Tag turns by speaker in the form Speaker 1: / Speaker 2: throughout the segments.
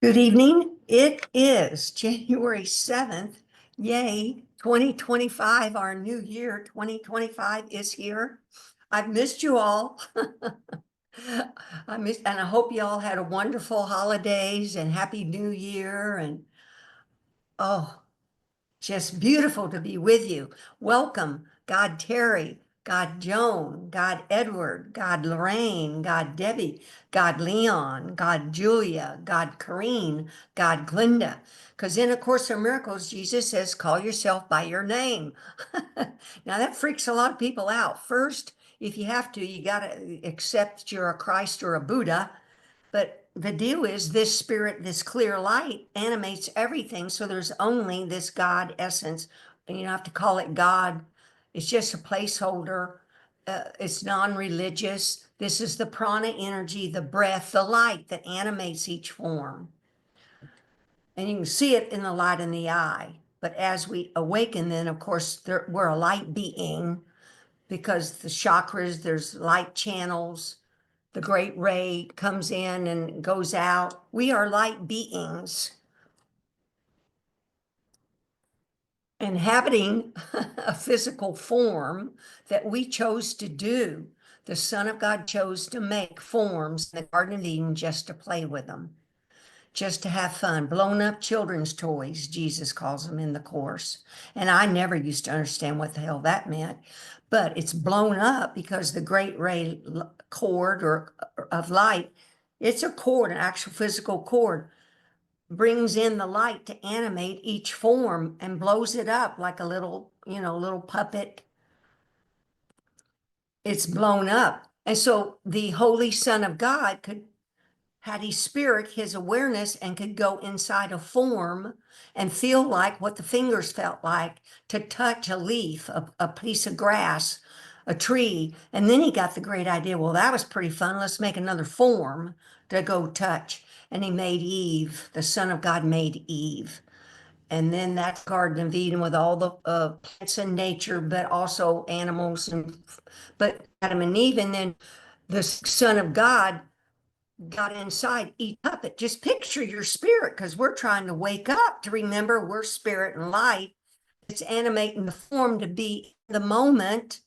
Speaker 1: Good evening. It is January 7th. Yay, 2025, our new year, 2025 is here. I've missed you all. And I hope you all had a wonderful holidays and happy new year. And oh, just beautiful to be with you. Welcome, God Terry, God Joan, God Edward, God Lorraine, God Debbie, God Leon, God Julia, God Corrine, God Glenda. Because in A Course in Miracles, Jesus says, call yourself by your name. Now that freaks a lot of people out. First, if you have to, you got to accept you're a Christ or a Buddha. But the deal is this spirit, this clear light animates everything. So there's only this God essence. And you don't have to call it God. It's just a placeholder. It's non-religious. This is the prana energy, the breath, the light that animates each form. And you can see it in the light in the eye. But as we awaken, then of course, we're a light being because the chakras, there's light channels. The great ray comes in and goes out. We are light beings inhabiting a physical form that we chose to do. The Son of God chose to make forms in the Garden of Eden just to play with them, just to have fun. Blown up children's toys, Jesus calls them in the Course. And I never used to understand what the hell that meant, but it's blown up because the great ray cord or of light, it's a cord, an actual physical cord, brings in the light to animate each form and blows it up like a little, little puppet. It's blown up. And so the Holy Son of God had his spirit, his awareness, and could go inside a form and feel like what the fingers felt like to touch a leaf, a piece of grass, a tree. And then he got the great idea, well, that was pretty fun. Let's make another form to go touch. And he made Eve. The Son of God made Eve. And then that Garden of Eden with all the plants and nature, but also animals, but Adam and Eve. And then the Son of God got inside each puppet. Just picture your spirit, because we're trying to wake up to remember we're spirit and light. It's animating the form to be the moment.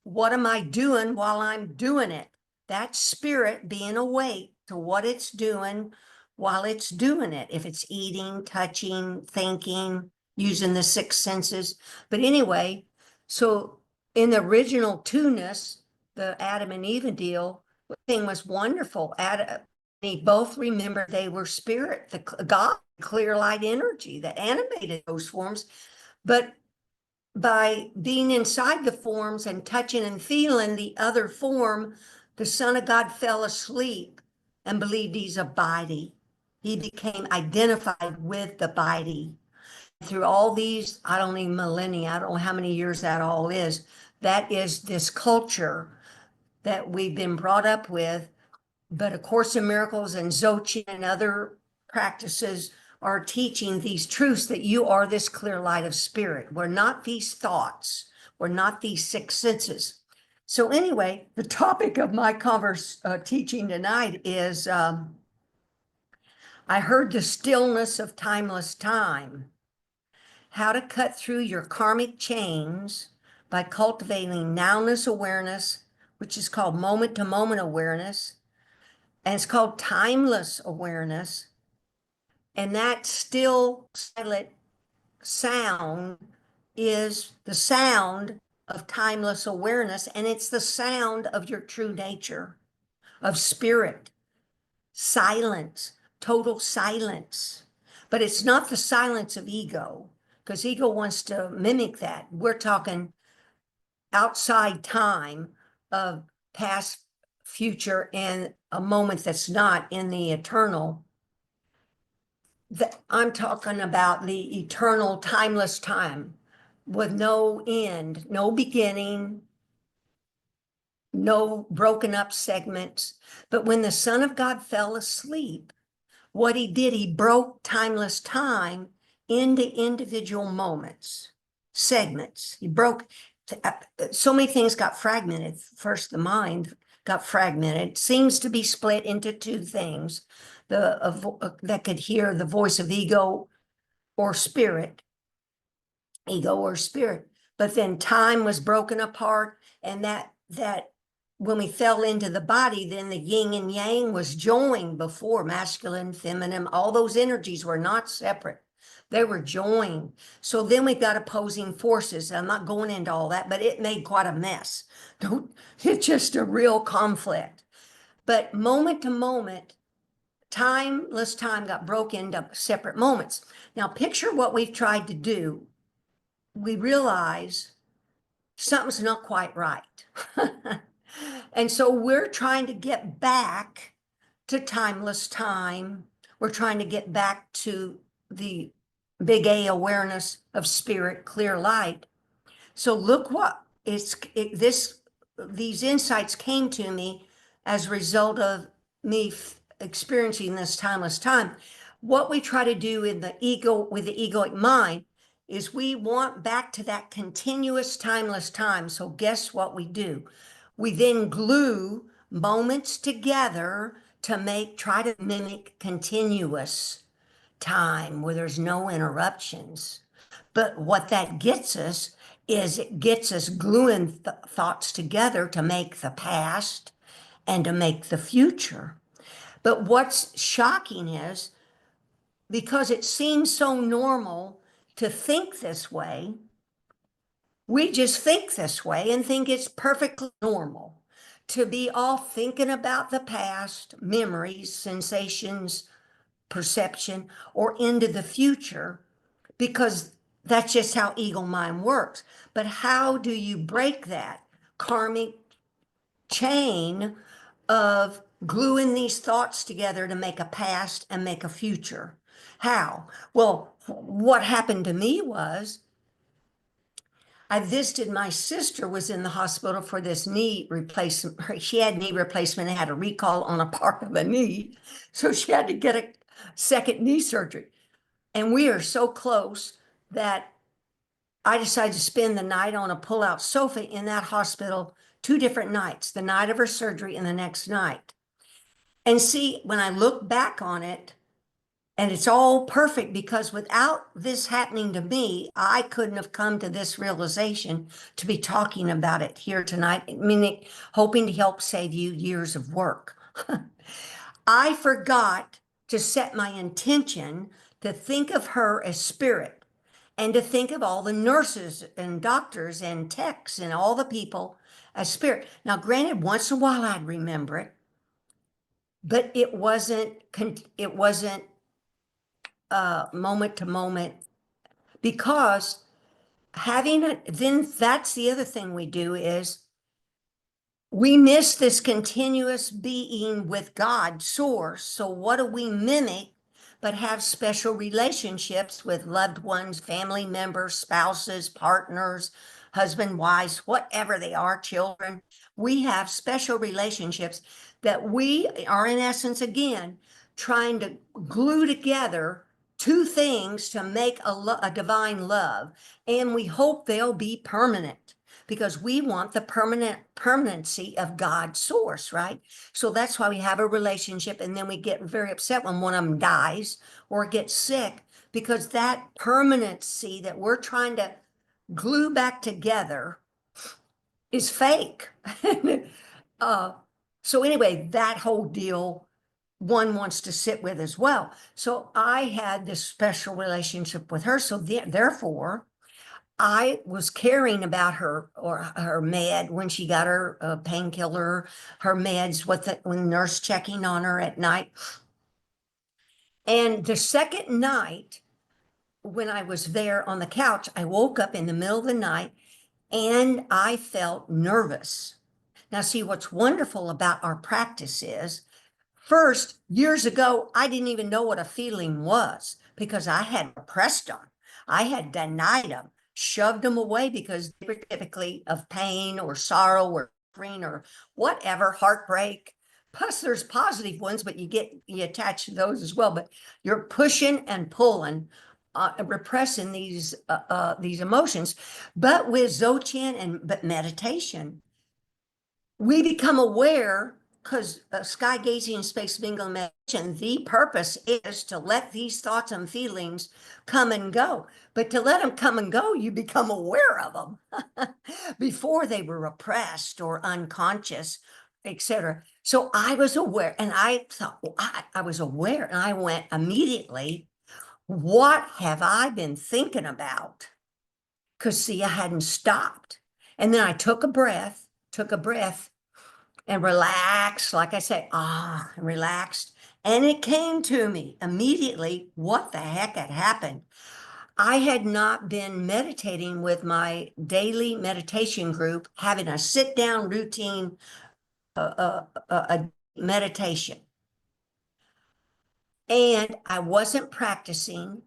Speaker 1: What am I doing while I'm doing it? That spirit being awake to what it's doing while it's doing it. If it's eating, touching, thinking, using the six senses. But anyway, so in the original two-ness, the Adam and Eve deal, the thing was wonderful. They both remembered they were spirit, the God, clear light energy that animated those forms. But by being inside the forms and touching and feeling the other form, the Son of God fell asleep and believed he's a body. He became identified with the body. Through all these, I don't even millennia, I don't know how many years that all is. That is this culture that we've been brought up with. But A Course in Miracles and Dzogchen and other practices are teaching these truths that you are this clear light of spirit. We're not these thoughts. We're not these six senses. So anyway, the topic of my teaching tonight is, I heard the stillness of timeless time, how to cut through your karmic chains by cultivating nowness awareness, which is called moment-to-moment awareness, and it's called timeless awareness. And that still silent sound is the sound of timeless awareness, and it's the sound of your true nature, of spirit, silence, total silence. But it's not the silence of ego, because ego wants to mimic that. We're talking outside time of past, future, and a moment that's not in the eternal. I'm talking about the eternal, timeless time with no end, no beginning, no broken up segments. But when the Son of God fell asleep, what he did, he broke timeless time into individual moments, segments. He broke, so many things got fragmented. First, the mind got fragmented. It seems to be split into two things, that could hear the voice of or spirit, ego or spirit. But then time was broken apart, and that when we fell into the body, then the yin and yang was joined before, masculine, feminine, all those energies were not separate. They were joined. So then we got opposing forces. I'm not going into all that, but it made quite a mess. It's just a real conflict. But moment to moment, timeless time got broke into separate moments. Now picture what we've tried to do. We realize something's not quite right. And so we're trying to get back to timeless time. We're trying to get back to the big A awareness of spirit, clear light. So look what these insights came to me as a result of me experiencing this timeless time. What we try to do with the egoic mind is we want back to that continuous timeless time. So guess what we do? We then glue moments together to try to mimic continuous time where there's no interruptions. But what that gets us is it gets us gluing thoughts together to make the past and to make the future. But what's shocking is because it seems so normal to think this way, we just think this way and think it's perfectly normal to be all thinking about the past, memories, sensations, perception, or into the future, because that's just how ego mind works. But how do you break that karmic chain of gluing these thoughts together to make a past and make a future? How? Well, what happened to me was I visited my sister was in the hospital for this knee replacement. She had knee replacement and had a recall on a part of a knee. So she had to get a second knee surgery. And we are so close that I decided to spend the night on a pull-out sofa in that hospital 2 different nights, the night of her surgery and the next night. And see, when I look back on it, and it's all perfect because without this happening to me, I couldn't have come to this realization to be talking about it here tonight, meaning hoping to help save you years of work. I forgot to set my intention to think of her as spirit and to think of all the nurses and doctors and techs and all the people as spirit. Now, granted, once in a while I'd remember it, but it wasn't moment to moment, because then that's the other thing we do is we miss this continuous being with God, source. So what do we mimic but have special relationships with loved ones, family members, spouses, partners, husband, wives, whatever they are, children? We have special relationships that we are in essence, trying to glue together two things to make a divine love. And we hope they'll be permanent, because we want the permanency of God's source, right? So that's why we have a relationship, and then we get very upset when one of them dies or gets sick, because that permanency that we're trying to glue back together is fake. So anyway, that whole deal one wants to sit with as well. So I had this special relationship with her. So therefore, I was caring about her or her med when she got her painkiller, her meds, when the nurse checking on her at night. And the second night, when I was there on the couch, I woke up in the middle of the night and I felt nervous. Now, see, what's wonderful about our practice is, first, years ago, I didn't even know what a feeling was because I had repressed them. I had denied them, shoved them away because they were typically of pain or sorrow or suffering or whatever, heartbreak. Plus, there's positive ones, but you attach to those as well. But you're pushing and pulling, repressing these emotions. But with Dzogchen but meditation, we become aware because sky gazing and space bingo meditation, the purpose is to let these thoughts and feelings come and go. But to let them come and go, you become aware of them before they were repressed or unconscious, etc. So I was aware, and I thought, well, I was aware, and I went immediately, what have I been thinking about? Because see, I hadn't stopped. And then I took a breath and relaxed, like I say, and relaxed. And it came to me immediately what the heck had happened. I had not been meditating with my daily meditation group, having a sit down routine, a meditation. And I wasn't practicing.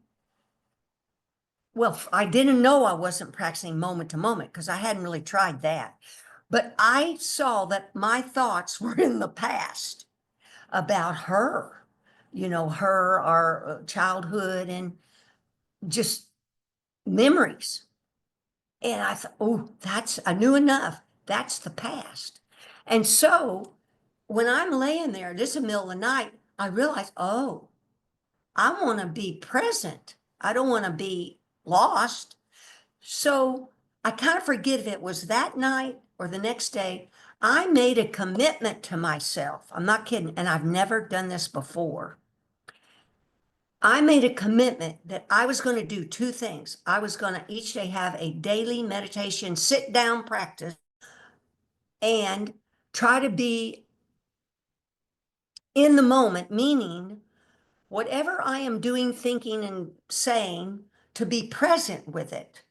Speaker 1: Well, I didn't know I wasn't practicing moment to moment because I hadn't really tried that. But I saw that my thoughts were in the past about her, our childhood and just memories. And I thought, oh, I knew enough. That's the past. And so when I'm laying there, this is the middle of the night, I realized, oh, I want to be present. I don't want to be lost. So I kind of forget if it was that night or the next day. I made a commitment to myself. I'm not kidding. And I've never done this before. I made a commitment that I was going to do two things. I was going to each day have a daily meditation sit down practice and try to be in the moment, meaning whatever I am doing, thinking, and saying, to be present with it,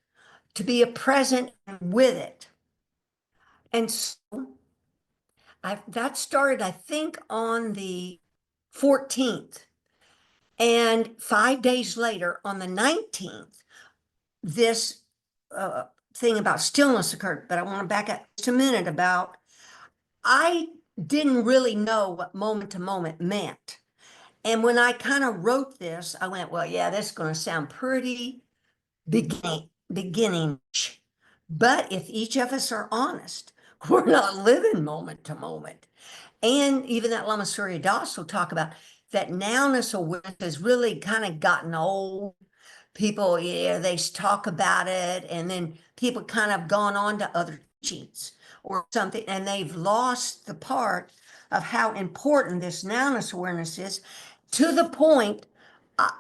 Speaker 1: to be a present with it. And so that started, I think, on the 14th. And 5 days later, on the 19th, this thing about stillness occurred. But I want to back up just a minute about, I didn't really know what moment to moment meant. And when I kind of wrote this, I went, well, yeah, this is going to sound pretty beginning. But if each of us are honest, we're not living moment to moment. And even that Lama Surya Das will talk about that nowness awareness has really kind of gotten old. People, yeah, they talk about it, and then people kind of gone on to other teachings or something, and they've lost the part of how important this nowness awareness is, to the point.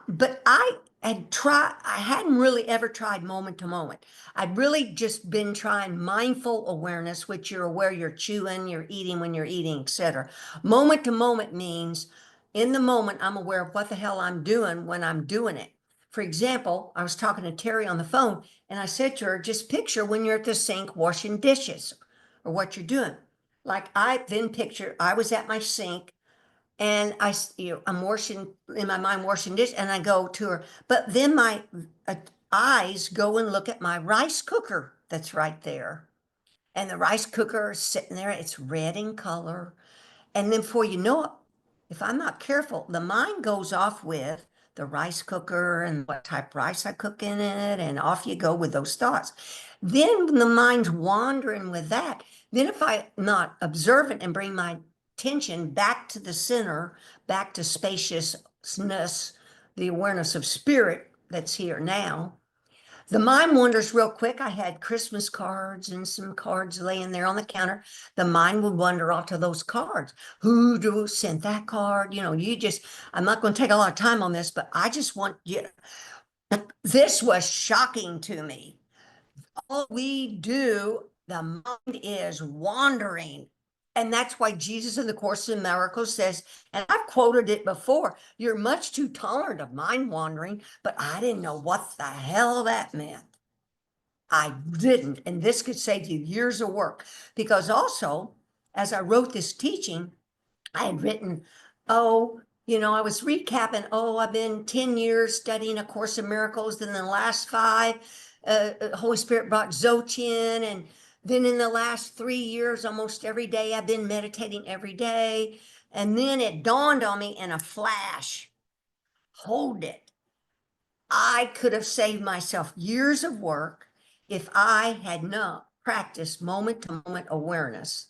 Speaker 1: But I hadn't really ever tried moment to moment. I'd really just been trying mindful awareness, which you're aware you're chewing, you're eating when you're eating, etc. Moment to moment means in the moment, I'm aware of what the hell I'm doing when I'm doing it. For example, I was talking to Terry on the phone, and I said to her, just picture when you're at the sink washing dishes or what you're doing. Like I then picture I was at my sink, and I'm washing in my mind, washing dish, and I go to her, but then my eyes go and look at my rice cooker that's right there. And the rice cooker is sitting there, it's red in color. And then before you know it, if I'm not careful, the mind goes off with the rice cooker and what type of rice I cook in it, and off you go with those thoughts. Then when the mind's wandering with that, then if I'm not observant and bring my attention back to the center, back to spaciousness, the awareness of spirit that's here now, the mind wanders real quick. I had Christmas cards and some cards laying there on the counter. The mind would wander off to those cards. Who sent that card? I'm not going to take a lot of time on this, but I just want you. This was shocking to me. All we do, the mind is wandering. And that's why Jesus in the Course in Miracles says, and I've quoted it before, you're much too tolerant of mind wandering, but I didn't know what the hell that meant. I didn't. And this could save you years of work, because also, as I wrote this teaching, I had written, I was recapping, I've been 10 years studying A Course in Miracles. Then the last 5, Holy Spirit brought Dzogchen. And then in the last 3 years, almost every day, I've been meditating every day. And then it dawned on me in a flash, hold it. I could have saved myself years of work if I had not practiced moment to moment awareness.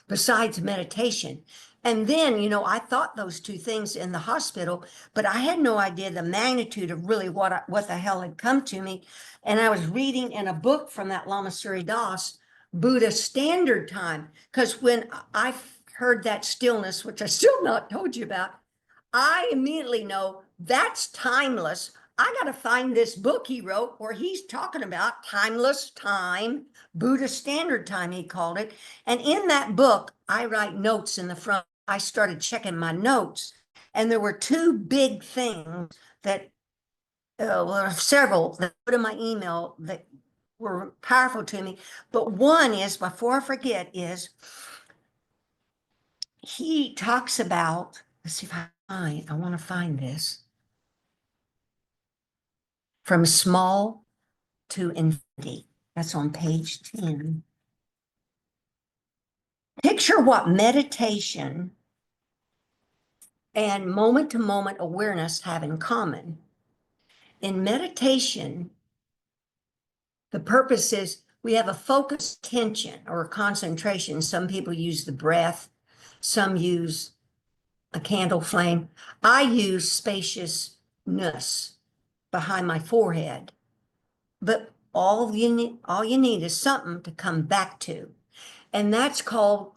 Speaker 1: besides meditation. And then, I thought those two things in the hospital, but I had no idea the magnitude of really what the hell had come to me. And I was reading in a book from that Lama Surya Das, Buddha Standard Time, because when I heard that stillness, which I still not told you about, I immediately know that's timeless. I got to find this book he wrote where he's talking about timeless time, Buddha Standard Time, he called it. And in that book, I write notes in the front. I started checking my notes, and there were two big things that, well, several that put in my email that were powerful to me. But one is, before I forget, is he talks about, let's see if I want to find this. From small to infinity. That's on page 10. Picture what meditation and moment to moment awareness have in common. In meditation, the purpose is we have a focused attention or concentration. Some people use the breath, some use a candle flame. I use spaciousness behind my forehead, but all you need is something to come back to. And that's called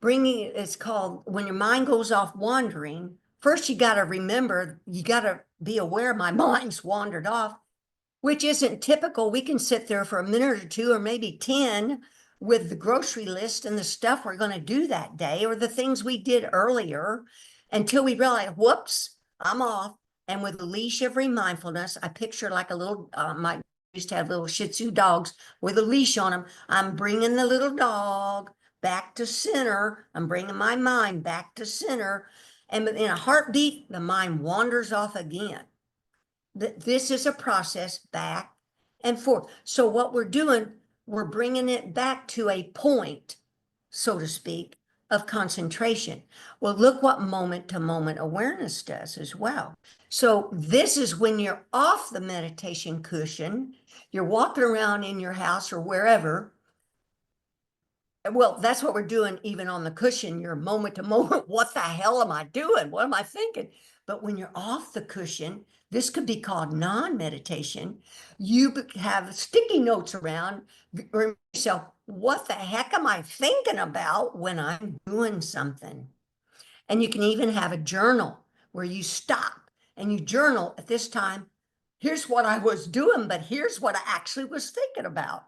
Speaker 1: it's called when your mind goes off wandering. First, you got to remember, you got to be aware my mind's wandered off, which isn't typical. We can sit there for a minute or two, or maybe 10 with the grocery list and the stuff we're going to do that day, or the things we did earlier, until we realize, whoops, I'm off. And with the leash of mindfulness, I picture like a little, my used to have little Shih Tzu dogs with a leash on them. I'm bringing the little dog back to center. I'm bringing my mind back to center. And in a heartbeat, the mind wanders off again. This is a process back and forth. So what we're doing, we're bringing it back to a point, so to speak, of concentration. Well, look what moment to moment awareness does as well. So this is when you're off the meditation cushion, you're walking around in your house or wherever. Well, that's what we're doing even on the cushion. You're moment to moment. What the hell am I doing? What am I thinking? But when you're off the cushion, this could be called non-meditation. You have sticky notes around. Remind yourself, what the heck am I thinking about when I'm doing something? And you can even have a journal where you stop and you journal at this time. Here's what I was doing, but here's what I actually was thinking about.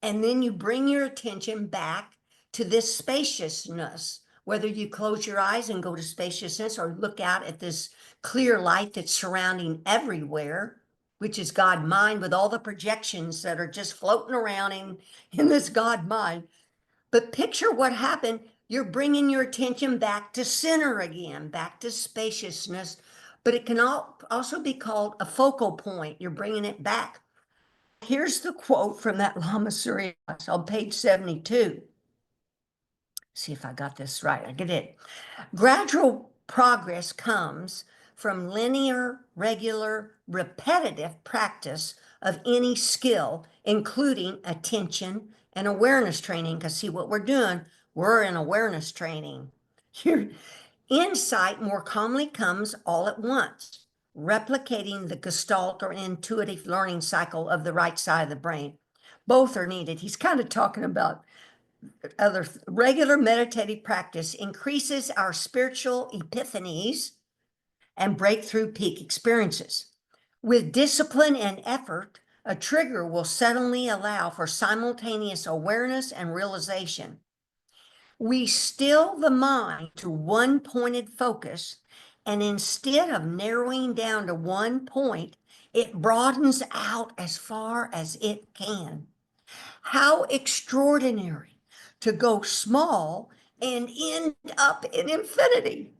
Speaker 1: And then you bring your attention back to this spaciousness, whether you close your eyes and go to spaciousness or look out at this clear light that's surrounding everywhere, which is God mind with all the projections that are just floating around in this God mind. But picture what happened. You're bringing your attention back to center again, back to spaciousness, but it can also be called a focal point. You're bringing it back. Here's the quote from that Lama Surya on page 72. See if I got this right. I get it. Gradual progress comes from linear, regular, repetitive practice of any skill, including attention and awareness training. Because see what we're doing, we're in awareness training. Your insight more calmly comes all at once, replicating the gestalt or intuitive learning cycle of the right side of the brain. Both are needed. He's kind of talking about other regular meditative practice increases our spiritual epiphanies and breakthrough peak experiences. With discipline and effort, a trigger will suddenly allow for simultaneous awareness and realization. We still the mind to one pointed focus, and instead of narrowing down to one point, it broadens out as far as it can. How extraordinary to go small and end up in infinity.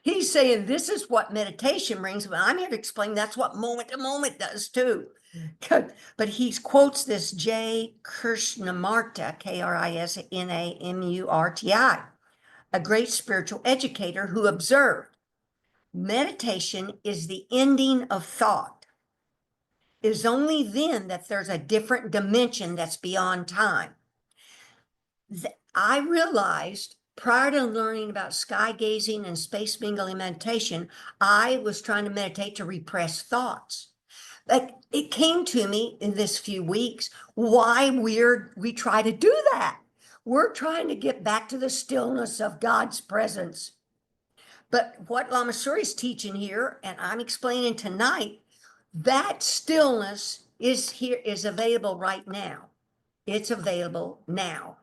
Speaker 1: He's saying this is what meditation brings, but I'm here to explain that's what moment to moment does too. But he quotes this J. Krishnamurti, Krisnamurti, a great spiritual educator who observed meditation is the ending of thought. It is only then that there's a different dimension that's beyond time. I realized prior to learning about sky gazing and space mingling meditation, I was trying to meditate to repress thoughts. But it came to me in this few weeks why we try to do that. We're trying to get back to the stillness of God's presence. But what Lama Surya is teaching here, and I'm explaining tonight, that stillness is available right now. It's available now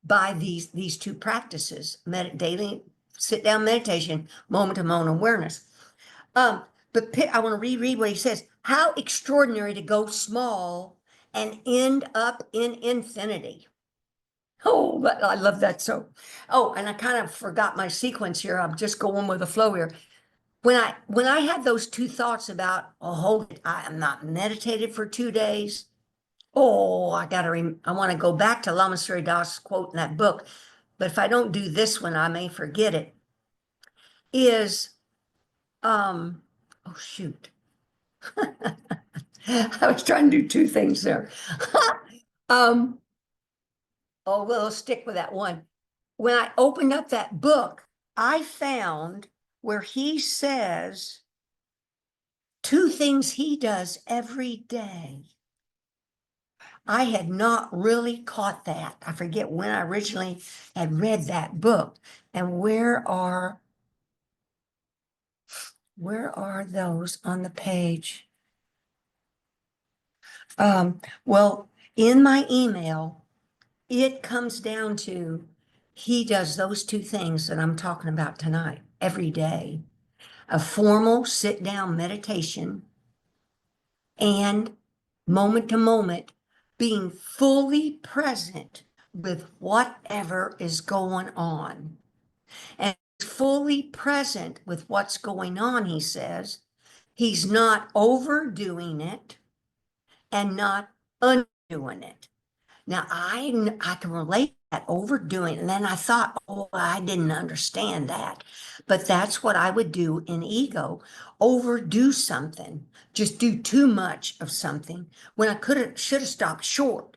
Speaker 1: by these two practices, daily sit down meditation, moment to moment awareness. But I want to reread what he says. How extraordinary to go small and end up in infinity. Oh, but I love that. So, oh, and I kind of forgot my sequence here. I'm just going with the flow here. When I had those two thoughts about, oh, I am not meditated for 2 days. Oh, I want to go back to Lama Surya Das' quote in that book, but if I don't do this one, I may forget it. Oh shoot. I was trying to do two things there. Oh, well, let's stick with that one. When I opened up that book, I found where he says two things he does every day. I had not really caught that. I forget when I originally had read that book. And where are those on the page? Well, in my email, it comes down to he does those two things that I'm talking about tonight every day. A formal sit down meditation and moment to moment being fully present with whatever is going on. And fully present with what's going on, he says. He's not overdoing it and not undoing it. Now, I can relate that overdoing. And then I thought, oh, I didn't understand that. But that's what I would do in ego, overdo something, just do too much of something when I should have stopped short.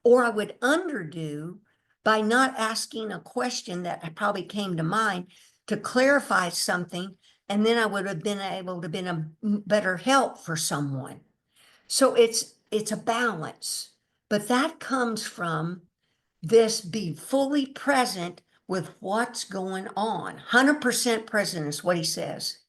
Speaker 1: Or I would underdo by not asking a question that probably came to mind to clarify something. And then I would have been able to be a better help for someone. So it's a balance. But that comes from this be fully present with what's going on. 100% present is what he says.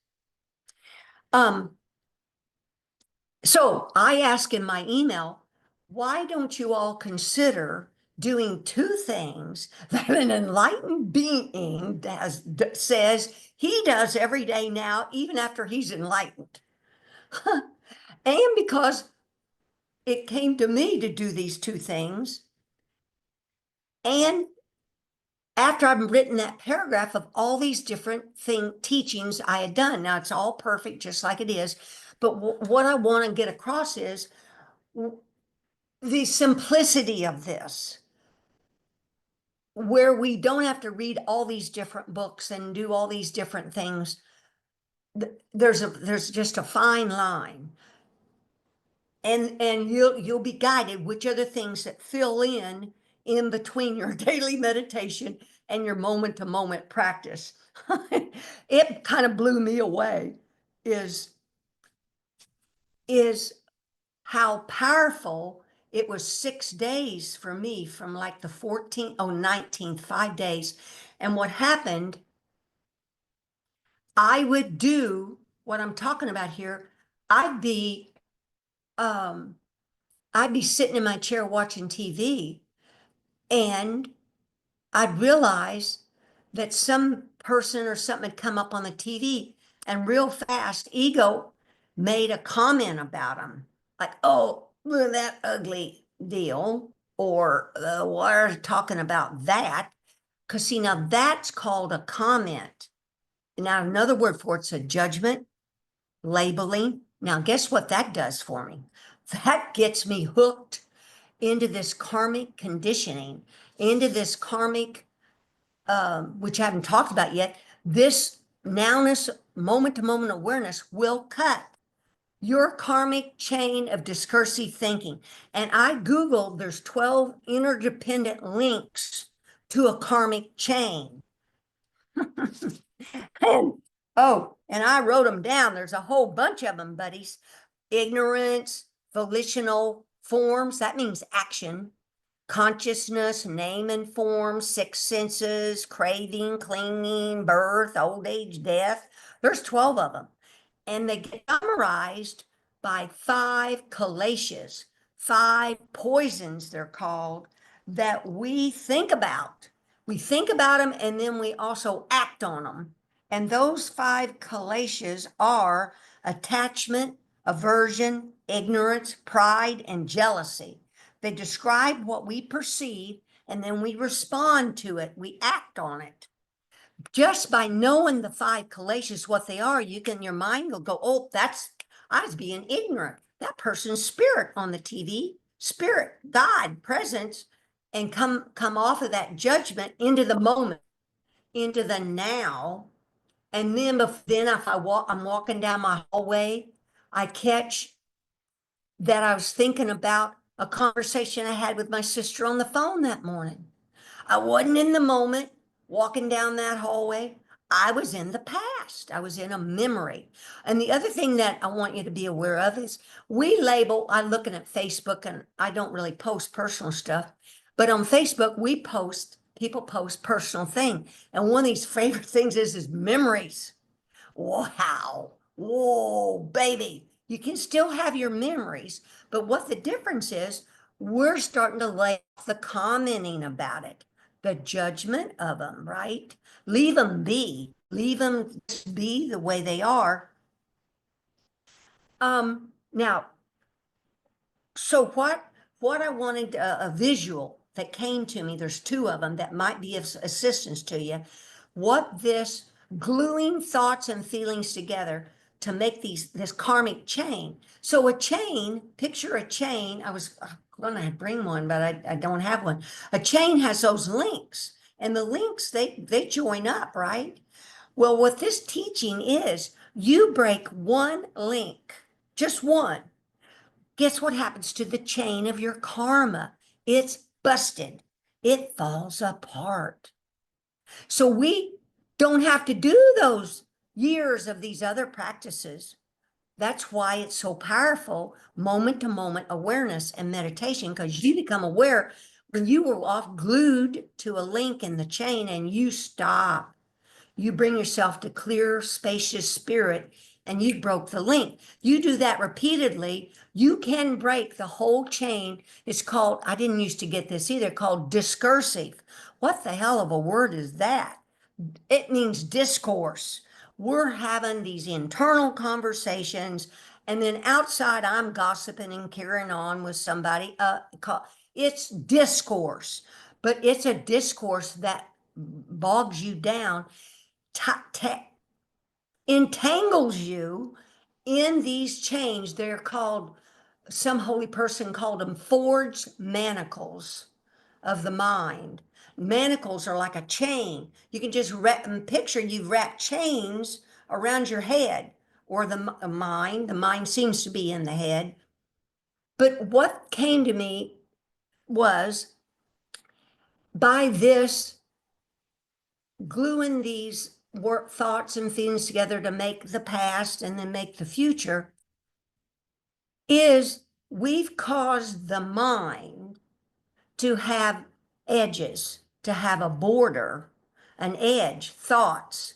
Speaker 1: So I ask in my email, why don't you all consider doing two things that an enlightened being says he does every day now, even after he's enlightened? And because it came to me to do these two things, and after I've written that paragraph of all these different teachings I had done. Now it's all perfect, just like it is. But what I want to get across is the simplicity of this, where we don't have to read all these different books and do all these different things. There's just a fine line. And you'll be guided which are the things that fill in between your daily meditation and your moment to moment practice. It kind of blew me away is how powerful it was. 6 days for me, from like the 19th, 5 days. And what happened, I would do what I'm talking about here. I'd be sitting in my chair watching TV, and I'd realize that some person or something had come up on the TV, and real fast, ego made a comment about them. Like, oh, look at that ugly deal. Or why are you talking about that? Because see, now that's called a comment. Now, another word for it's a judgment, labeling. Now, guess what that does for me? That gets me hooked into this karmic conditioning, into this karmic, which I haven't talked about yet. This nowness, moment to moment awareness will cut your karmic chain of discursive thinking. And I Googled, there's 12 interdependent links to a karmic chain. And and I wrote them down. There's a whole bunch of them, buddies. Ignorance, volitional forms, that means action. Consciousness, name and form, six senses, craving, clinging, birth, old age, death. There's 12 of them. And they get summarized by 5 kalacias, 5 poisons, they're called, that we think about. We think about them and then we also act on them. And those 5 kalacias are attachment, aversion, ignorance, pride, and jealousy. They describe what we perceive and then we respond to it. We act on it. Just by knowing the 5 kalacias, what they are, your mind will go, oh, I was being ignorant. That person's spirit on the TV, spirit, God, presence, and come off of that judgment into the moment, into the now. And then if I'm walking down my hallway, I catch that I was thinking about a conversation I had with my sister on the phone that morning. I wasn't in the moment walking down that hallway. I was in the past. I was in a memory. And the other thing that I want you to be aware of is I'm looking at Facebook and I don't really post personal stuff, but on Facebook, people post personal thing. And one of these favorite things is memories. Wow. Whoa, baby. You can still have your memories, but what the difference is, we're starting to lay off the commenting about it, the judgment of them, right? Leave them be. Leave them be the way they are. Now, so what I wanted, a visual that came to me, there's 2 of them that might be of assistance to you. What this gluing thoughts and feelings together to make this karmic chain. So a chain, picture a chain. I was going to bring one, but I don't have one. A chain has those links, and the links, they join up, right? Well, what this teaching is, you break one link, just one. Guess what happens to the chain of your karma? It's busted. It falls apart. So we don't have to do those years of these other practices. That's why it's so powerful, moment to moment awareness and meditation, because you become aware when you were off glued to a link in the chain and you stop. You bring yourself to clear, spacious spirit, and you broke the link. You do that repeatedly, you can break the whole chain. It's called, I didn't used to get this either, called discursive. What the hell of a word is that? It means discourse. We're having these internal conversations, and then outside I'm gossiping and carrying on with somebody. It's discourse, but it's a discourse that bogs you down, entangles you in these chains. They're called, some holy person called them forged manacles of the mind. Manacles are like a chain. You can just picture you've wrapped chains around your head or the mind. The mind seems to be in the head. But what came to me was, by this gluing these thoughts and feelings together to make the past and then make the future, is we've caused the mind to have edges, to have a border, an edge, thoughts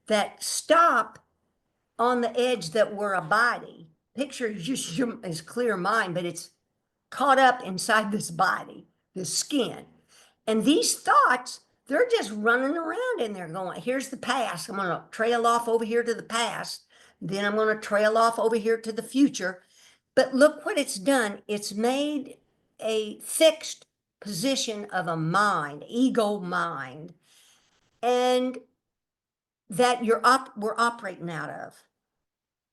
Speaker 1: that stop on the edge that were a body. Picture is clear mind, but it's caught up inside this body, this skin. And these thoughts, they're just running around in there going, here's the past. I'm going to trail off over here to the past. Then I'm going to trail off over here to the future. But look what it's done. It's made a fixed position of a mind, ego mind, and that we're operating out of.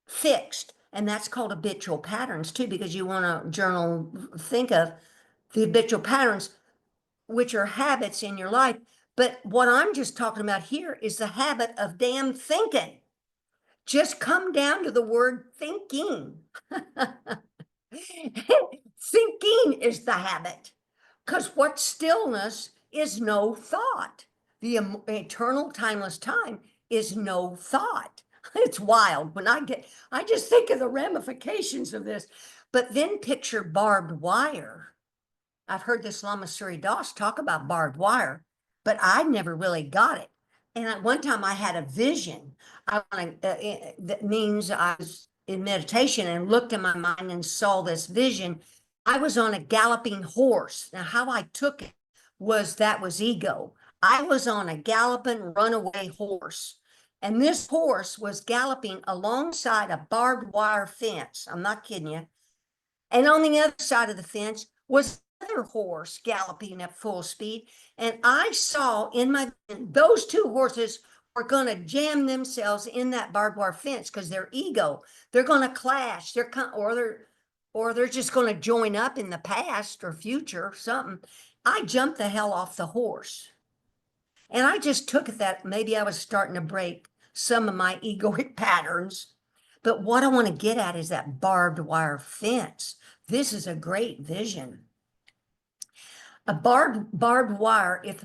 Speaker 1: Fixed. And that's called habitual patterns too, because you want to journal, think of the habitual patterns, which are habits in your life. But what I'm just talking about here is the habit of damn thinking. Just come down to the word thinking. Thinking is the habit. Because what stillness is no thought. The eternal timeless time is no thought. It's wild. I just think of the ramifications of this. But then picture barbed wire. I've heard this Lama Surya Das talk about barbed wire, but I never really got it. And at one time I had a vision. That means I was in meditation and looked in my mind and saw this vision. I was on a galloping horse. Now, how I took it was that was ego. I was on a galloping runaway horse. And this horse was galloping alongside a barbed wire fence. I'm not kidding you. And on the other side of the fence was another horse galloping at full speed. And I saw in my those two horses were going to jam themselves in that barbed wire fence because their ego, they're going to clash. Or they're just going to join up in the past or future or something. I jumped the hell off the horse. And I just took it that maybe I was starting to break some of my egoic patterns. But what I want to get at is that barbed wire fence. This is a great vision. A barbed wire, if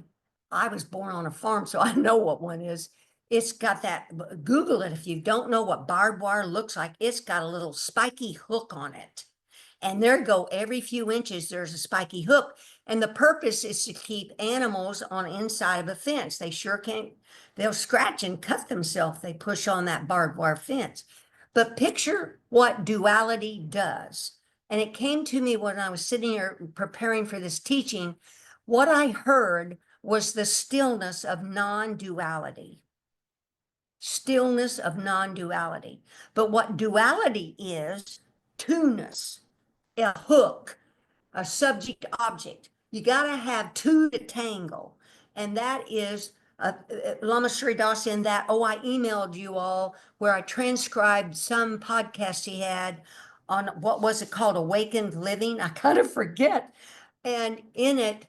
Speaker 1: I was born on a farm, so I know what one is. It's got that, Google it if you don't know what barbed wire looks like. It's got a little spiky hook on it. And there go every few inches, there's a spiky hook. And the purpose is to keep animals on the inside of a fence. They sure can't, they'll scratch and cut themselves. They push on that barbed wire fence. But picture what duality does. And it came to me when I was sitting here preparing for this teaching. What I heard was the stillness of non-duality. Stillness of non-duality. But what duality is, two-ness. A hook, a subject object. You got to have two to tangle. And that is Lama Surya Das in that, I emailed you all where I transcribed some podcast he had on what was it called, Awakened Living. I kind of forget. And in it,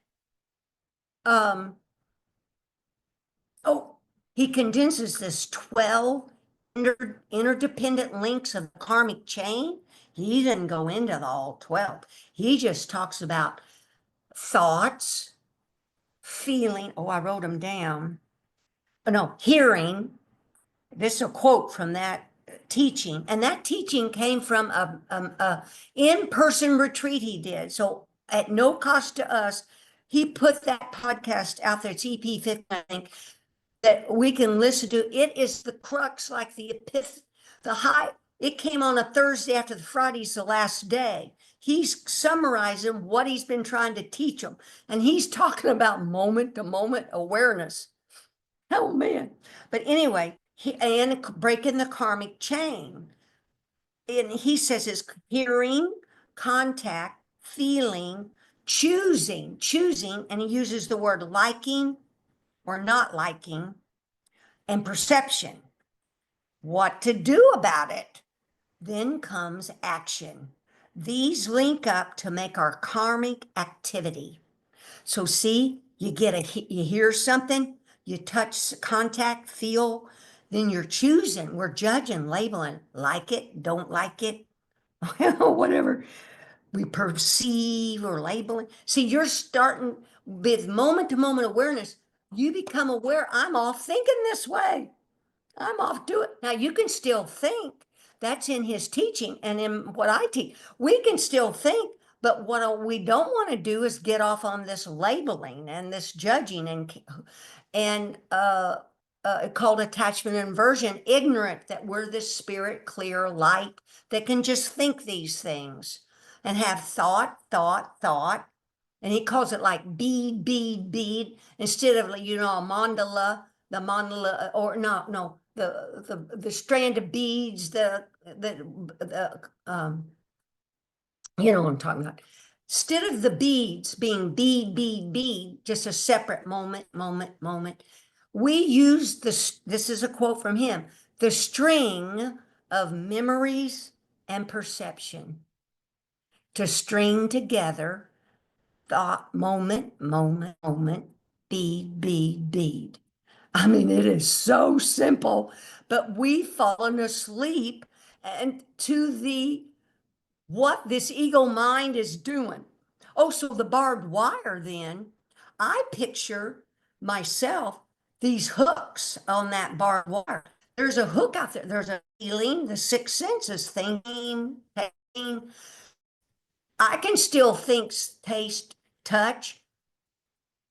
Speaker 1: he condenses this 12 interdependent links of the karmic chain. He didn't go into the all 12. He just talks about thoughts, feeling. I wrote them down. No, hearing. This is a quote from that teaching. And that teaching came from a in-person retreat he did. So at no cost to us, he put that podcast out there. It's EP50, I think, that we can listen to. It is the crux, like the high. It came on a Thursday after the Friday's the last day. He's summarizing what he's been trying to teach them. And he's talking about moment to moment awareness. Oh man. But anyway, and breaking the karmic chain. And he says it's hearing, contact, feeling, choosing, and he uses the word liking or not liking, and perception. What to do about it? Then comes action. These link up to make our karmic activity. So see, you hear something, you touch, contact, feel, then you're choosing, we're judging, labeling, like it, don't like it, whatever we perceive or labeling. See, you're starting with moment to moment awareness. You become aware, I'm off thinking this way. I'm off to it. Now you can still think. That's in his teaching and in what I teach. We can still think, but what we don't want to do is get off on this labeling and this judging and called attachment and aversion, ignorant that we're this spirit, clear light that can just think these things and have thought. And he calls it like bead, instead of, a mandala, the mandala, or no, the strand of beads, you know what I'm talking about. Instead of the beads being bead, just a separate moment, we use this is a quote from him, the string of memories and perception to string together thought, moment, bead. I mean, it is so simple, but we've fallen asleep and to what this ego mind is doing. So the barbed wire then, I picture myself, these hooks on that barbed wire. There's a hook out there. There's a feeling, the six senses, thinking, tasting. I can still think, taste, touch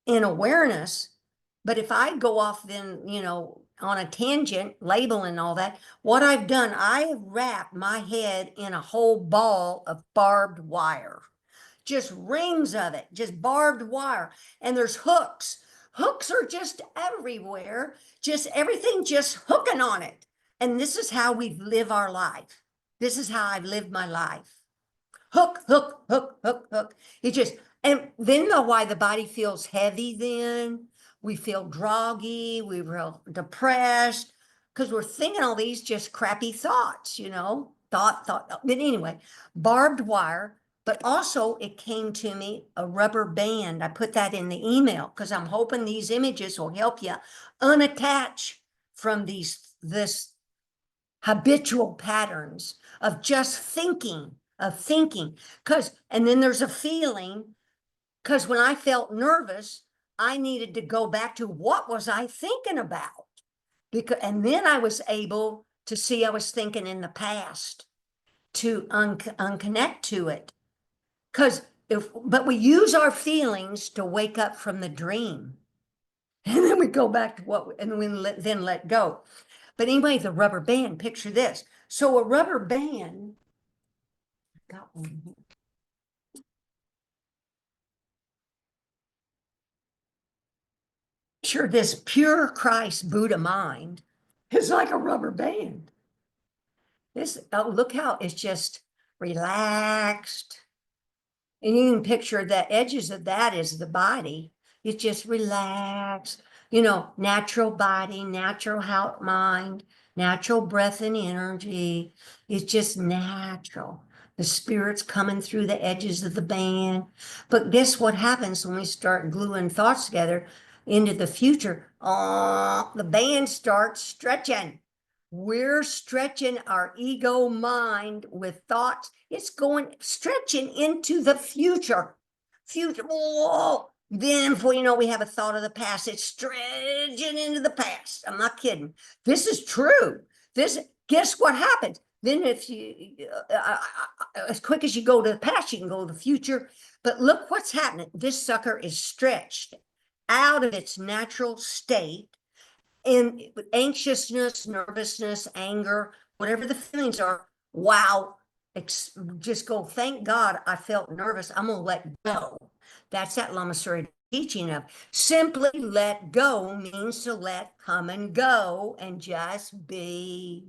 Speaker 1: in awareness. But if I go off then, on a tangent, labeling all that, what I've done, I have wrapped my head in a whole ball of barbed wire, just rings of it, just barbed wire. And there's hooks. Hooks are just everywhere, just everything just hooking on it. And this is how we live our life. This is how I've lived my life. Hook, hook, hook, hook, hook. It just, and then know why the body feels heavy then. We feel groggy, we feel depressed, because we're thinking all these just crappy thoughts, thought. But anyway, barbed wire, but also it came to me a rubber band. I put that in the email because I'm hoping these images will help you unattach from this habitual patterns of just thinking, and then there's a feeling, because when I felt nervous, I needed to go back to what was I thinking about, and then I was able to see I was thinking in the past, to unconnect to it. But we use our feelings to wake up from the dream, and then we go back to then let go. But anyway, the rubber band, picture this. So a rubber band, got one here. Picture this pure Christ Buddha mind is like a rubber band. Look how it's just relaxed. And you can picture the edges of that is the body. It's just relaxed, natural body, natural health, mind, natural breath and energy. It's just natural. The spirit's coming through the edges of the band. But guess what happens when we start gluing thoughts together into the future? Oh, the band starts stretching. We're stretching our ego mind with thoughts. It's going stretching into the future. Oh, then before you know, we have a thought of the past. It's stretching into the past. I'm not kidding. This is true. Guess what happens? Then if as quick as you go to the past, you can go to the future. But look what's happening. This sucker is stretched out of its natural state. And anxiousness, nervousness, anger, whatever the feelings are, wow, just go, thank God I felt nervous. I'm going to let go. That's that Lama Surya teaching of simply let go means to let come and go and just be.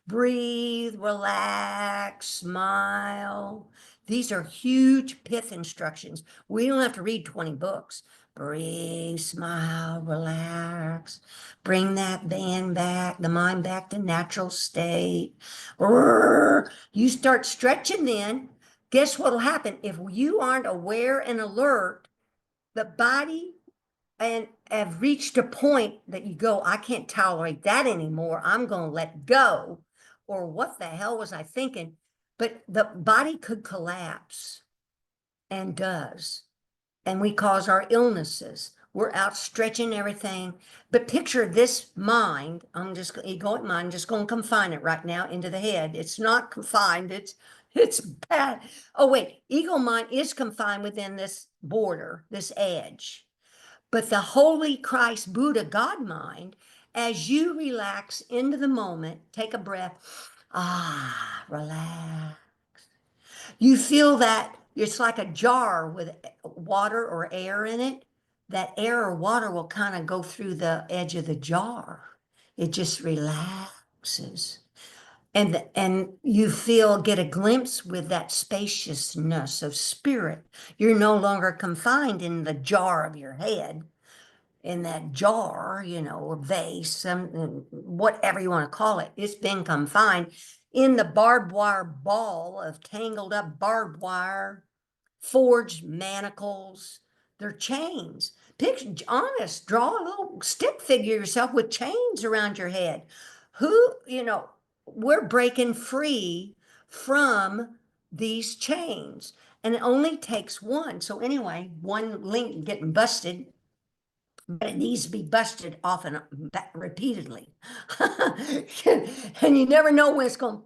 Speaker 1: Breathe, relax, smile. These are huge pith instructions. We don't have to read 20 books. Breathe, smile, relax. Bring that band back, the mind back to natural state. You start stretching then. Guess what'll happen? If you aren't aware and alert, the body and have reached a point that you go, I can't tolerate that anymore. I'm going to let go. Or what the hell was I thinking? But the body could collapse and does. And we cause our illnesses. We're outstretching everything. But picture this mind. Egoic mind, just going to confine it right now into the head. It's not confined. It's bad. Oh, wait. Ego mind is confined within this border, this edge. But the holy Christ Buddha God mind, as you relax into the moment, take a breath, relax. You feel that it's like a jar with water or air in it. That air or water will kind of go through the edge of the jar. It just relaxes. And you get a glimpse with that spaciousness of spirit. You're no longer confined in the jar of your head, in that jar, or vase, whatever you want to call it. It's been confined in the barbed wire ball of tangled up barbed wire, forged manacles, they're chains. Picture, honest, draw a little stick figure yourself with chains around your head. We're breaking free from these chains. And it only takes one. So anyway, one link getting busted, but it needs to be busted often, repeatedly. And you never know when it's going to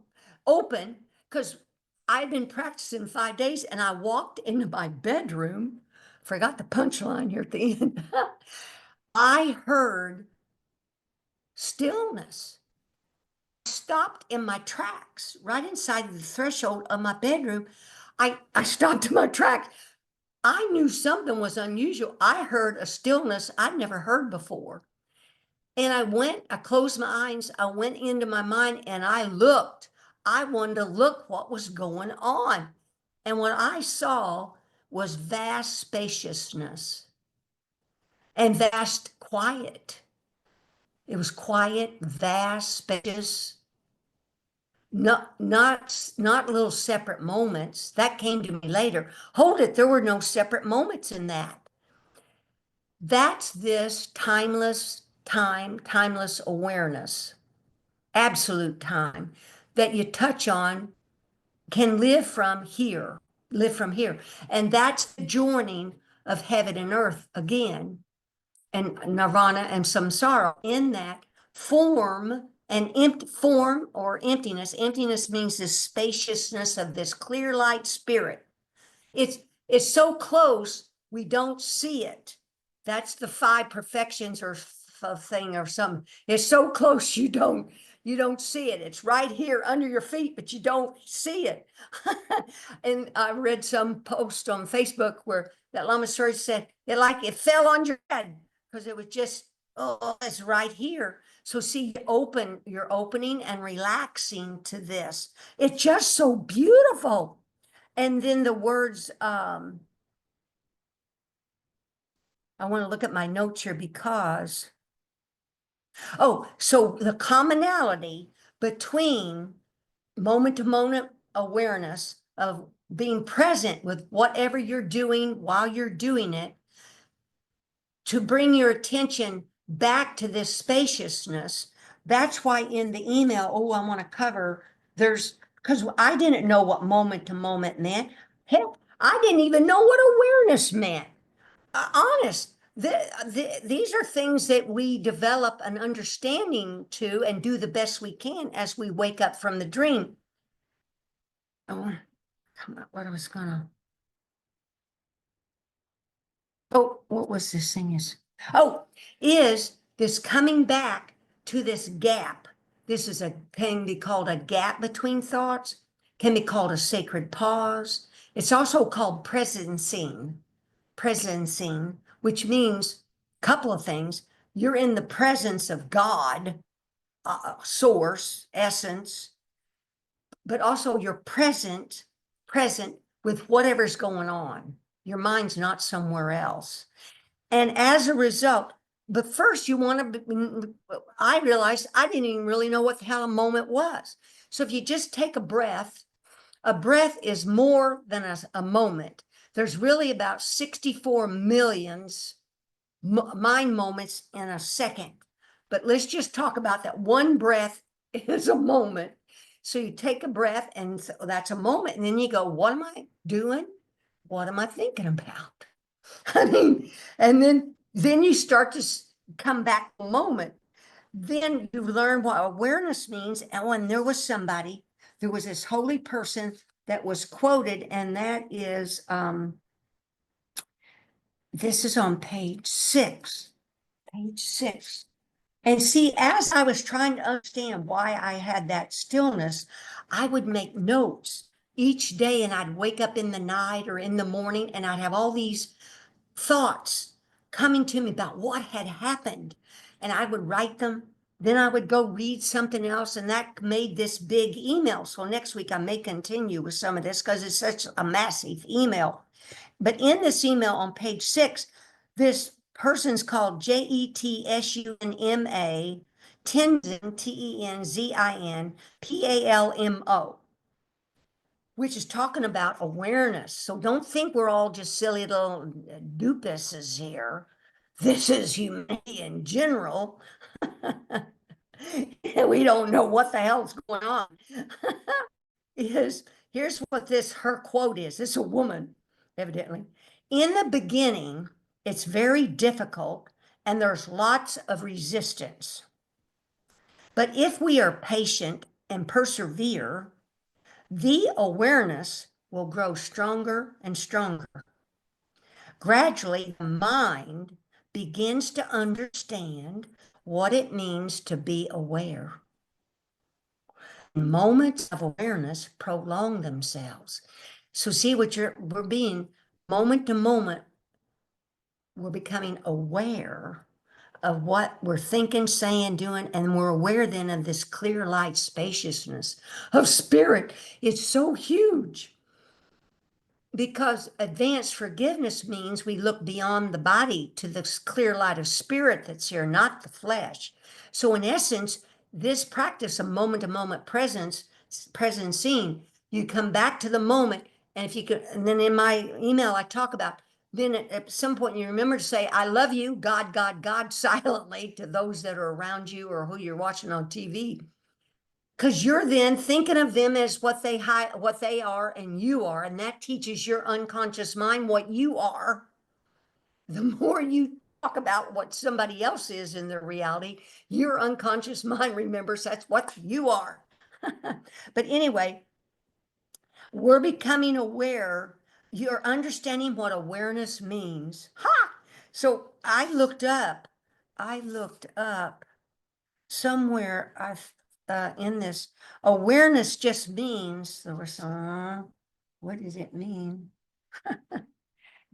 Speaker 1: open, because I've been practicing 5 days and I walked into my bedroom, forgot the punchline here at the end. I heard stillness. Stopped in my tracks right inside the threshold of my bedroom. I stopped in my tracks. I knew something was unusual. I heard a stillness I'd never heard before. And I closed my eyes, I went into my mind and I looked. I wanted to look what was going on. And what I saw was vast spaciousness and vast quiet. It was quiet, vast, spacious, not little separate moments. That came to me later. Hold it, there were no separate moments in that. That's this timeless awareness, absolute time that you touch on, can live from here. And that's the joining of heaven and earth again, and nirvana and samsara in that form. And form or emptiness. Emptiness means this spaciousness of this clear light spirit. It's so close we don't see it. That's the five perfections or thing or something. It's so close you don't see it. It's right here under your feet, but you don't see it. And I read some post on Facebook where that Lama Surya said it fell on your head, because it was just, oh, it's right here. So see, you're opening and relaxing to this. It's just so beautiful. And then the words, I want to look at my notes here because, so the commonality between moment to moment awareness of being present with whatever you're doing while you're doing it, to bring your attention back to this spaciousness. That's why in the email, I want to cover, because I didn't know what moment to moment meant. Heck, I didn't even know what awareness meant. Honest, these are things that we develop an understanding to and do the best we can as we wake up from the dream. Oh, what I was gonna. Oh, what was this thing is this coming back to this gap. This can be called a gap between thoughts, can be called a sacred pause. It's also called presencing, which means a couple of things. You're in the presence of God, source, essence, but also you're present with whatever's going on. Your mind's not somewhere else. And as a result, but first you want to, I realized I didn't even really know what the hell a moment was. So if you just take a breath is more than a moment. There's really about 64 millions mind moments in a second. But let's just talk about that. One breath is a moment. So you take a breath and that's a moment. And then you go, what am I doing? What am I thinking about? I mean, and then you start to come back to the moment. Then you learn what awareness means. And when there was this holy person that was quoted, and that is, this is on page 6. And see, as I was trying to understand why I had that stillness, I would make notes each day, and I'd wake up in the night or in the morning, and I'd have all these thoughts coming to me about what had happened. And I would write them. Then I would go read something else, and that made this big email. So next week I may continue with some of this because it's such a massive email. But in this email on page 6, this person's called Jetsunma Tenzin, Tenzin Palmo, which is talking about awareness. So don't think we're all just silly little doopuses here. This is humanity in general. We don't know what the hell's going on. Here's what her quote is. This is a woman, evidently. In the beginning, it's very difficult and there's lots of resistance. But if we are patient and persevere, the awareness will grow stronger and stronger. Gradually, the mind begins to understand what it means to be aware. Moments of awareness prolong themselves. So see what we're being moment to moment, we're becoming aware of what we're thinking, saying, doing, and we're aware then of this clear light spaciousness of spirit. It's so huge. Because advanced forgiveness means we look beyond the body to this clear light of spirit that's here, not the flesh. So in essence, this practice of moment-to-moment presencing, you come back to the moment, and if you could, and then in my email I talk about, then at some point you remember to say, I love you, God, God, God, silently to those that are around you or who you're watching on TV. Because you're then thinking of them as what they are and you are, and that teaches your unconscious mind what you are. The more you talk about what somebody else is in their reality, your unconscious mind remembers that's what you are. But anyway, we're becoming aware. You're understanding what awareness means. Ha! So I looked up somewhere in this, awareness just means, there was some, what does it mean?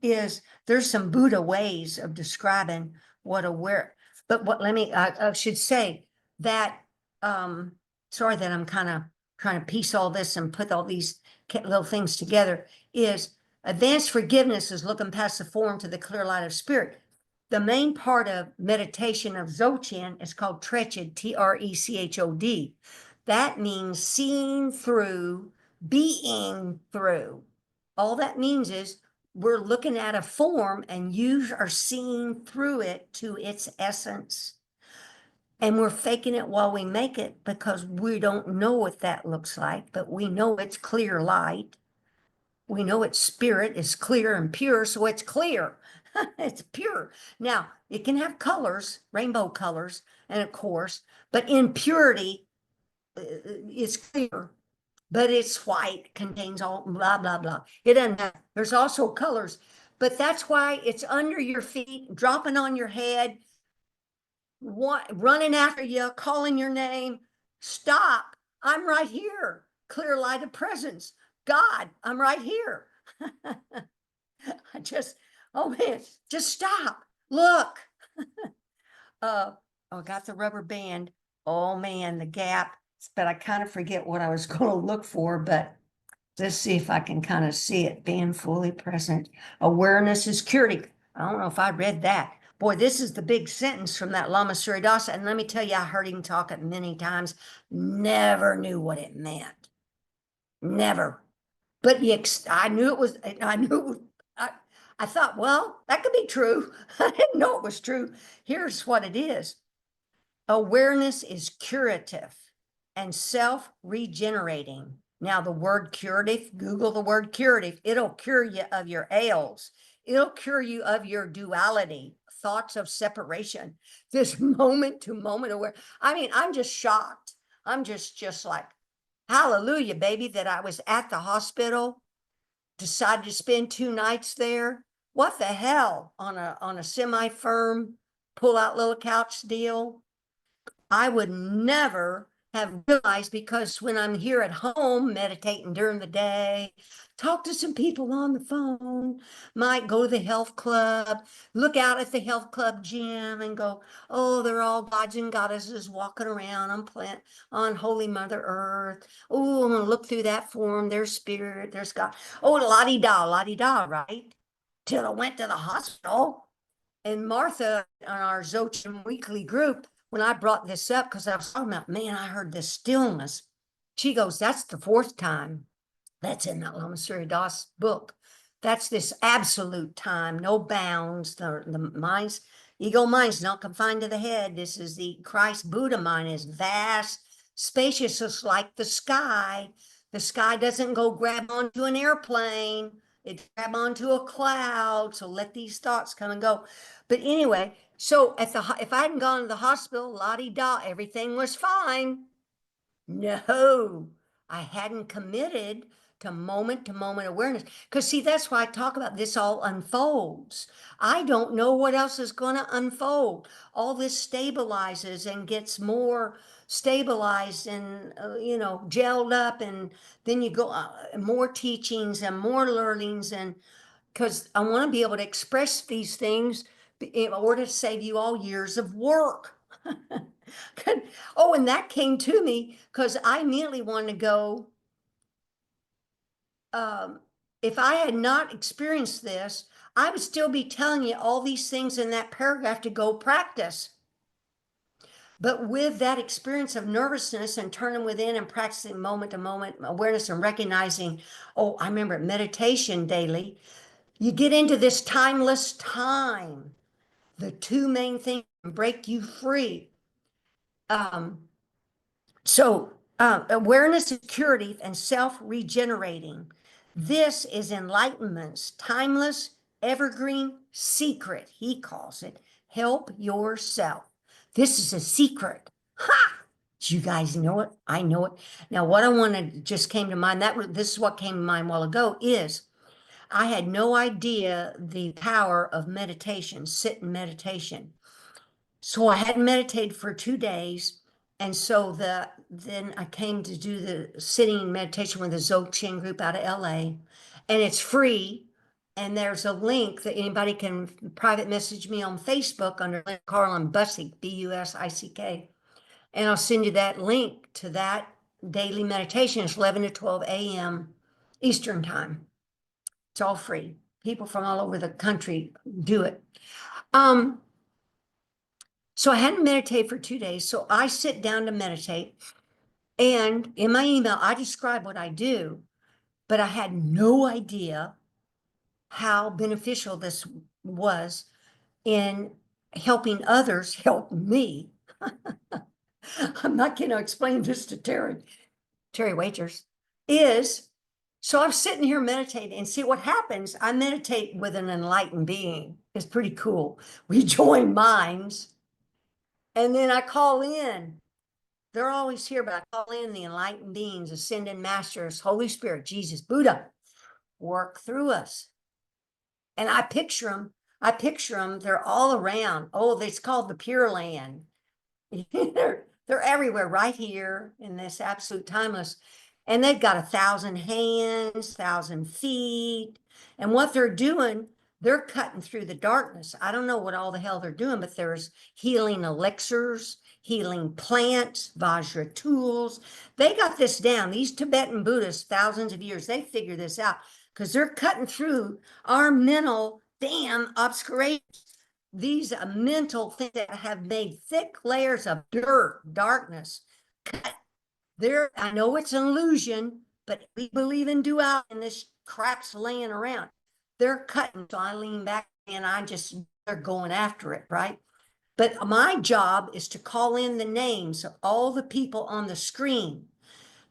Speaker 1: Is there's some Buddha ways of describing what aware, but what, let me, I should say that, sorry that I'm kind of trying to piece all this and put all these little things together, is advanced forgiveness is looking past the form to the clear light of spirit. The main part of meditation of Dzogchen is called Treched, T-R-E-C-H-O-D. That means seeing through, being through. All that means is we're looking at a form and you are seeing through it to its essence. And we're faking it while we make it because we don't know what that looks like, but we know it's clear light. We know its spirit is clear and pure, so it's clear. It's pure. Now, it can have colors, rainbow colors, and of course, but in purity, it's clear, but it's white, contains all blah, blah, blah. It doesn't have, there's also colors, but that's why it's under your feet, dropping on your head, running after you, calling your name. Stop. I'm right here. Clear light of presence. God, I'm right here. I just, oh man, just stop. Look. I got the rubber band. Oh man, the gap. But I kind of forget what I was going to look for, but let's see if I can kind of see it. Being fully present. Awareness is curative. I don't know if I read that. Boy, this is the big sentence from that Lama Surya. And let me tell you, I heard him talk it many times. Never knew what it meant. Never. But I knew it was, I thought, well, that could be true. I didn't know it was true. Here's what it is. Awareness is curative and self-regenerating. Now, the word curative, Google the word curative. It'll cure you of your ails. It'll cure you of your duality, thoughts of separation, this moment to moment aware. I mean, I'm just shocked. I'm just like, hallelujah, baby, that I was at the hospital, decided to spend 2 nights there. What the hell, on a semi-firm pull-out little couch deal? I would never have realized, because when I'm here at home meditating during the day, talk to some people on the phone, might go to the health club, look out at the health club gym and go, oh, they're all gods and goddesses walking around on Holy Mother Earth. Oh, I'm gonna look through that form, there's spirit, there's God. Oh, la-di-da, right? Till I went to the hospital. And Martha, on our Dzogchen weekly group, when I brought this up, because I was talking about, man, I heard this stillness. She goes, that's the 4th time. That's in that Lama Surya Das book. That's this absolute time, no bounds. The mind's, ego mind's not confined to the head. This is the Christ Buddha mind, is vast, spacious, like the sky. The sky doesn't go grab onto an airplane. It grab onto a cloud. So let these thoughts come and go. But anyway, so if I hadn't gone to the hospital, la-di-da, everything was fine. No, I hadn't committed to moment awareness. Because see, that's why I talk about this all unfolds. I don't know what else is going to unfold. All this stabilizes and gets more stabilized and, gelled up. And then you go more teachings and more learnings. And because I want to be able to express these things in order to save you all years of work. Oh, and that came to me because I immediately wanted to go. If I had not experienced this, I would still be telling you all these things in that paragraph to go practice. But with that experience of nervousness and turning within and practicing moment to moment awareness and recognizing, oh, I remember meditation daily, you get into this timeless time. The two main things break you free. Awareness, security, and self-regenerating. This is enlightenment's timeless, evergreen secret, he calls it. Help yourself. This is a secret. Ha! Do you guys know it? I know it. Now, what I wanted just came to mind, this is what came to mind a while ago, is I had no idea the power of meditation, sit in meditation. So I hadn't meditated for 2 days. And so then I came to do the sitting meditation with the Dzogchen group out of LA, and it's free. And there's a link that anybody can private message me on Facebook under Carlin Busick, Busick. And I'll send you that link to that daily meditation. It's 11 to 12 a.m. Eastern time. It's all free. People from all over the country do it. So I hadn't meditated for 2 days. So I sit down to meditate. And in my email, I describe what I do, but I had no idea how beneficial this was in helping others help me. I'm not going to explain this to Terry Waiters. So I'm sitting here meditating and see what happens. I meditate with an enlightened being. It's pretty cool. We join minds. And then I call in. They're always here, but I call in the enlightened beings, ascended masters, Holy Spirit, Jesus, Buddha, work through us. And I picture them. They're all around. Oh, it's called the Pure Land. they're everywhere, right here in this absolute timeless. And they've got 1,000 hands, 1,000 feet. And what they're doing, they're cutting through the darkness. I don't know what all the hell they're doing, but there's healing elixirs, healing plants, Vajra tools. They got this down. These Tibetan Buddhists, thousands of years, they figured this out because they're cutting through our mental damn obscurations. These mental things that have made thick layers of dirt, darkness, cut there. I know it's an illusion, but we believe in duality and this crap's laying around. They're cutting, so I lean back and they're going after it, right? But my job is to call in the names of all the people on the screen.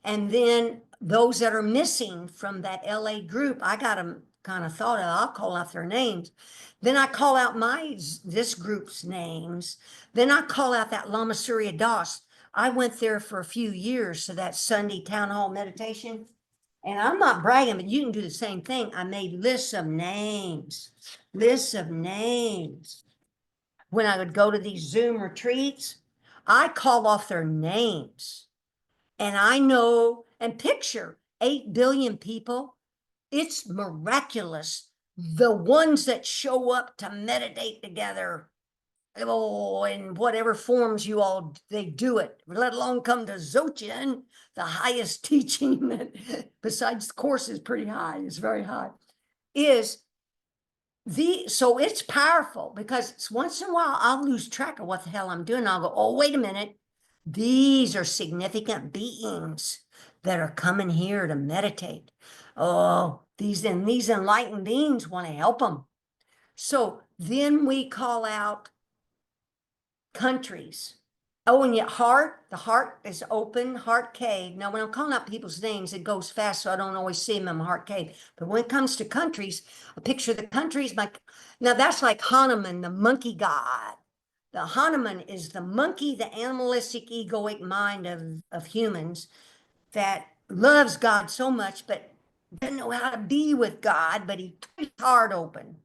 Speaker 1: And then those that are missing from that LA group, I got them kind of thought of, I'll call out their names. Then I call out this group's names. Then I call out that Lama Surya Das. I went there for a few years to that Sunday town hall meditation. And I'm not bragging, but you can do the same thing. I made lists of names. When I would go to these Zoom retreats, I call off their names. And I know and picture 8 billion people. It's miraculous. The ones that show up to meditate together, oh, in whatever forms they do it, let alone come to Dzogchen, the highest teaching that besides the course is pretty high, it's very high, so it's powerful because once in a while I'll lose track of what the hell I'm doing. I'll go, oh, wait a minute. These are significant beings that are coming here to meditate. Oh, these enlightened beings want to help them. So then we call out countries. Oh, and yet the heart is open, heart cave. Now, when I'm calling out people's names, it goes fast, so I don't always see them in my heart cave. But when it comes to countries, I picture the countries. Now that's like Hanuman, the monkey god. The Hanuman is the monkey, the animalistic, egoic mind of humans that loves God so much, but doesn't know how to be with God, but he tore his heart open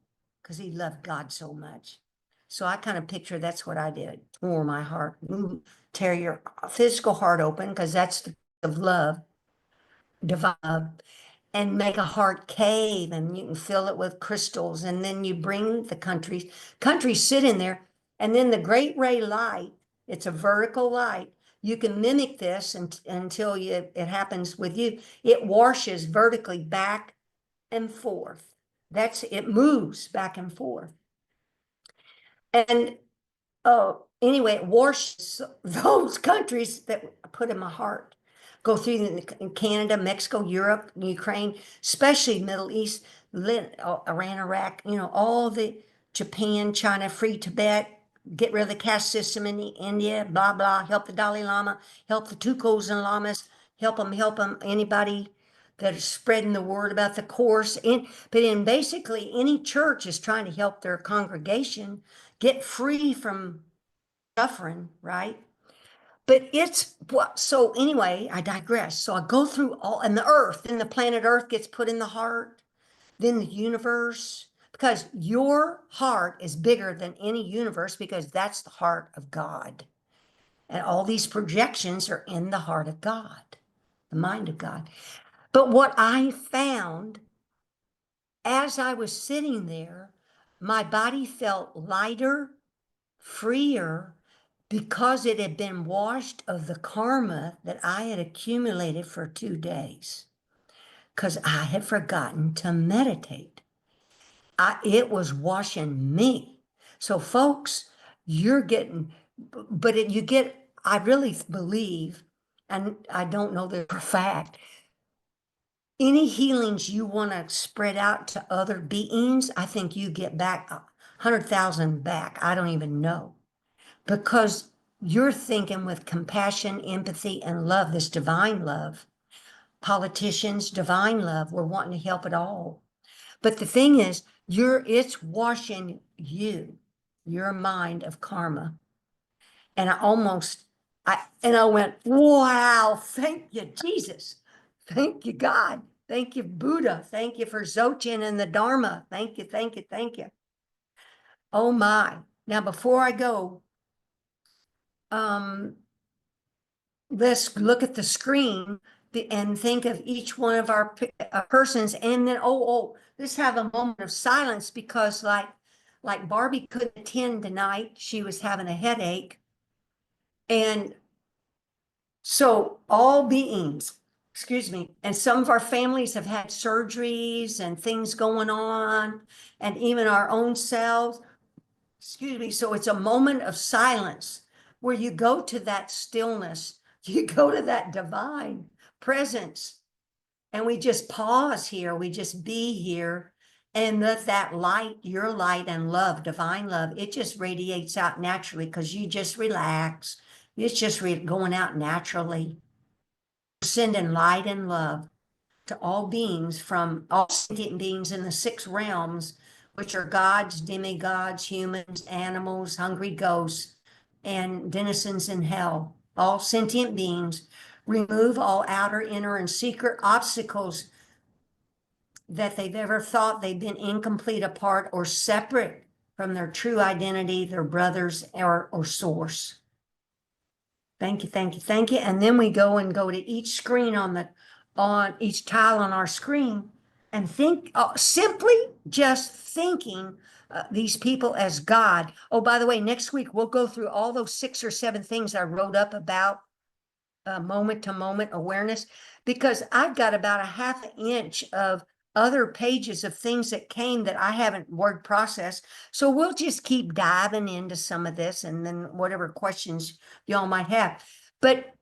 Speaker 1: because he loved God so much. So I kind of picture that's what I did. Tore my heart, tear your physical heart open because that's the of love, divine, and make a heart cave, and you can fill it with crystals, and then you bring the countries sit in there, and then the great ray light, it's a vertical light. You can mimic this until it happens with you. It washes vertically back and forth. It moves back and forth. And oh, anyway, it washes those countries that I put in my heart. Go through in Canada, Mexico, Europe, Ukraine, especially Middle East, Iran, Iraq, all the Japan, China, free Tibet, get rid of the caste system in India, blah, blah, help the Dalai Lama, help the Tukos and Lamas, help them, anybody that is spreading the word about the course. But in basically any church is trying to help their congregation get free from suffering, right? But it's what, so anyway, I digress. So I go through all, and the earth, then the planet Earth gets put in the heart, then the universe, because your heart is bigger than any universe because that's the heart of God. And all these projections are in the heart of God, the mind of God. But what I found as I was sitting there, my body felt lighter, freer, because it had been washed of the karma that I had accumulated for 2 days, because I had forgotten to meditate. It was washing me. So folks, you're getting, you get, I really believe, and I don't know this for a fact, any healings you want to spread out to other beings, I think you get back 100,000 back. I don't even know. Because you're thinking with compassion, empathy, and love, this divine love. Politicians, divine love, we're wanting to help it all. But the thing is, it's washing your mind of karma. And I went, wow, thank you, Jesus. Thank you, God. Thank you, Buddha. Thank you for Dzogchen and the Dharma. Thank you, thank you, thank you. Oh my. Now, before I go, let's look at the screen and think of each one of our persons, and then let's have a moment of silence because like Barbie couldn't attend tonight. She was having a headache. And so all beings, excuse me, and some of our families have had surgeries and things going on, and even our own selves, excuse me. So it's a moment of silence where you go to that stillness, you go to that divine presence, and we just pause here, we just be here, and let that light, your light and love, divine love, it just radiates out naturally because you just relax. It's just going out naturally, sending light and love to all beings, from all sentient beings in the 6 realms, which are gods, demigods, humans, animals, hungry ghosts, and denizens in hell. All sentient beings, remove all outer, inner, and secret obstacles that they've ever thought they've been incomplete, apart, or separate from their true identity, their brothers, or source. Thank you, thank you, thank you. And then we go to each screen on each tile on our screen and think, simply just thinking these people as God. Oh, by the way, next week we'll go through all those 6 or 7 things I wrote up about moment to moment awareness, because I've got about a half an inch of other pages of things that came that I haven't word processed. So we'll just keep diving into some of this, and then whatever questions y'all might have. But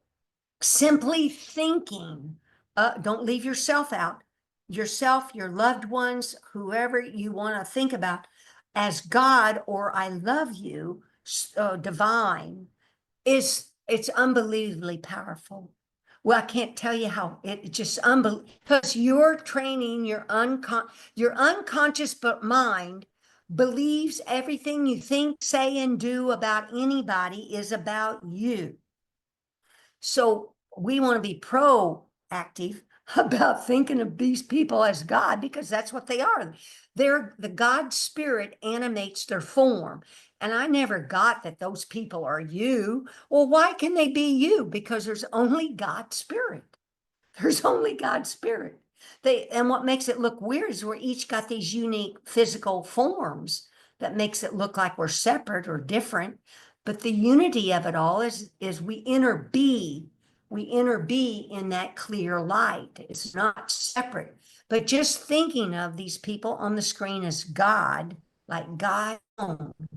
Speaker 1: simply thinking, don't leave yourself out, yourself, your loved ones, whoever you want to think about as God, or I love you, divine, it's unbelievably powerful. Well, I can't tell you how it just unbelievable, because you're training your unconscious but mind believes everything you think, say, and do about anybody is about you. So we want to be proactive about thinking of these people as God, because that's what they are. They're the God spirit animates their form. And I never got that those people are you. Well, why can they be you? Because there's only God spirit. There's only God's spirit. And what makes it look weird is we're each got these unique physical forms that makes it look like we're separate or different. But the unity of it all is we inner be in that clear light. It's not separate. But just thinking of these people on the screen as God, like God,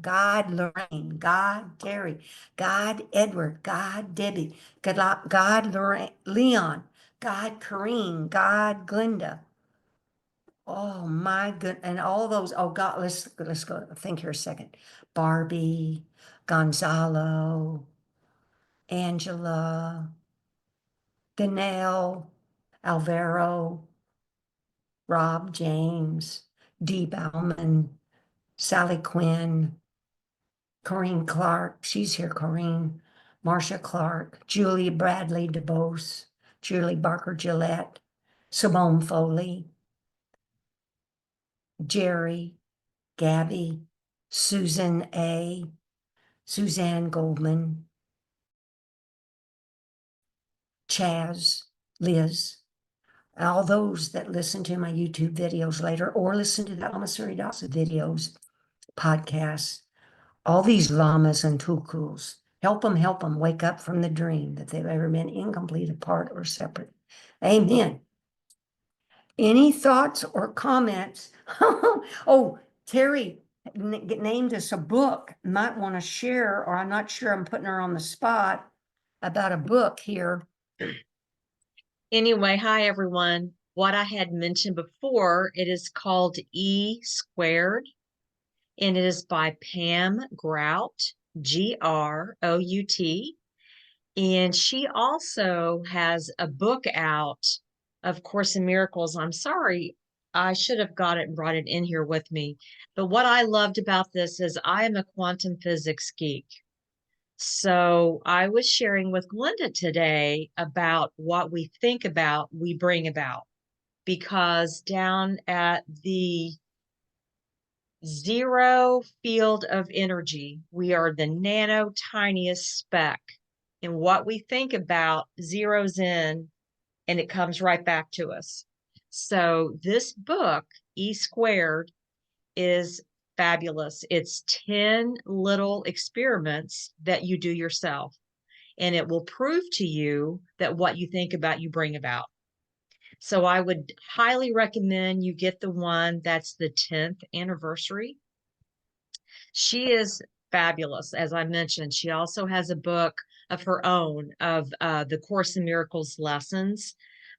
Speaker 1: God Lorraine, God Terry, God Edward, God Debbie, God Lorraine, Leon, God Kareem, God Glenda. Oh my good, and all those. Oh God, let's go think here a second. Barbie, Gonzalo, Angela, Danelle, Alvaro, Rob James, Dee Bauman, Sally Quinn, Corrine Clark. She's here, Corrine. Marcia Clark, Julie Bradley DeBose, Julie Barker Gillette, Simone Foley, Jerry, Gabby, Susan A., Suzanne Goldman, Chaz, Liz, all those that listen to my YouTube videos later or listen to the Lama Surya videos, podcasts, all these lamas and tulkus, help them wake up from the dream that they've ever been incomplete, apart, or separate. Amen. Any thoughts or comments? Oh, Terry named us a book. Might want to share, or I'm not sure, I'm putting her on the spot about a book here.
Speaker 2: Anyway, hi everyone. What I had mentioned before, it is called E Squared, and it is by Pam Grout, Grout. And she also has a book out of Course in Miracles. I'm sorry, I should have got it and brought it in here with me. But what I loved about this is I am a quantum physics geek. So I was sharing with Glenda today about what we think about, we bring about, because down at the zero field of energy, we are the nano tiniest speck. And what we think about zeroes in and it comes right back to us. So this book, E Squared, is fabulous. It's 10 little experiments that you do yourself, and it will prove to you that what you think about, you bring about. So I would highly recommend you get the one that's the 10th anniversary. She is fabulous. As I mentioned, she also has a book of her own of the Course in Miracles lessons.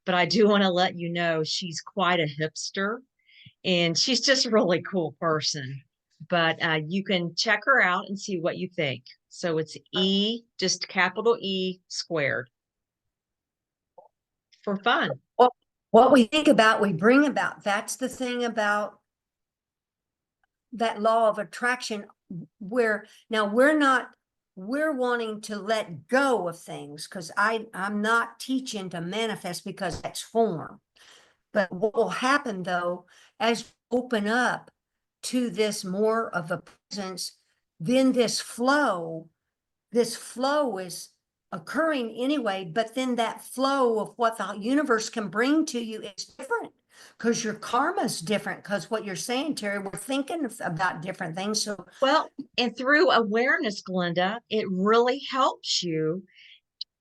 Speaker 2: But I do want to let you know she's quite a hipster and she's just a really cool person. But you can check her out and see what you think. So it's E, just capital E squared for fun.
Speaker 1: Well, what we think about, we bring about. That's the thing about that law of attraction, where now we're wanting to let go of things, because I'm not teaching to manifest because that's form. But what will happen though, as you open up to this more of a presence, then this flow is occurring anyway, but then that flow of what the universe can bring to you is different, because your karma is different, because what you're saying, Terry, we're thinking about different things. So
Speaker 2: Well, and through awareness, Glenda, it really helps you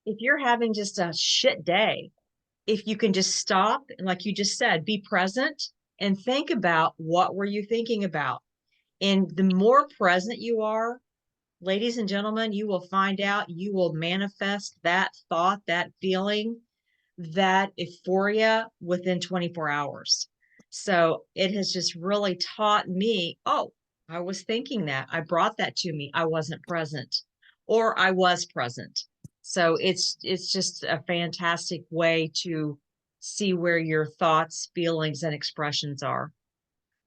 Speaker 2: if you're having just a shit day. If you can just stop and, like you just said, be present and think about what were you thinking about. And the more present you are, ladies and gentlemen, you will find out you will manifest that thought, that feeling, that euphoria within 24 hours. So it has just really taught me, oh, I was thinking that. I brought that to me. I wasn't present. or I was present. So it's just a fantastic way to see where your thoughts, feelings, and expressions are.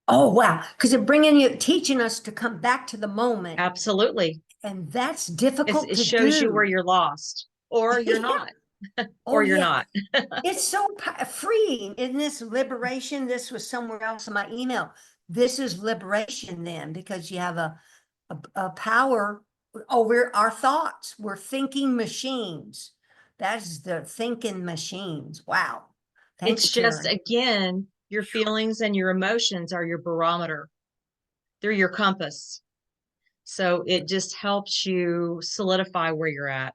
Speaker 1: Oh, wow. Because it teaching us to come back to the moment.
Speaker 2: Absolutely.
Speaker 1: And that's difficult
Speaker 2: It
Speaker 1: to
Speaker 2: shows you where
Speaker 1: do.
Speaker 2: you're lost or you're
Speaker 1: Yeah.
Speaker 2: not,
Speaker 1: Oh,
Speaker 2: or you're
Speaker 1: yeah.
Speaker 2: not.
Speaker 1: It's so freeing. Isn't this liberation? This was somewhere else in my email. This is liberation then, because you have a power over our thoughts. We're thinking machines. That's the thinking machines. Wow. Thanks,
Speaker 2: It's just,
Speaker 1: Karen.
Speaker 2: again, your feelings and your emotions are your barometer. They're your compass. So it just helps you solidify where you're at.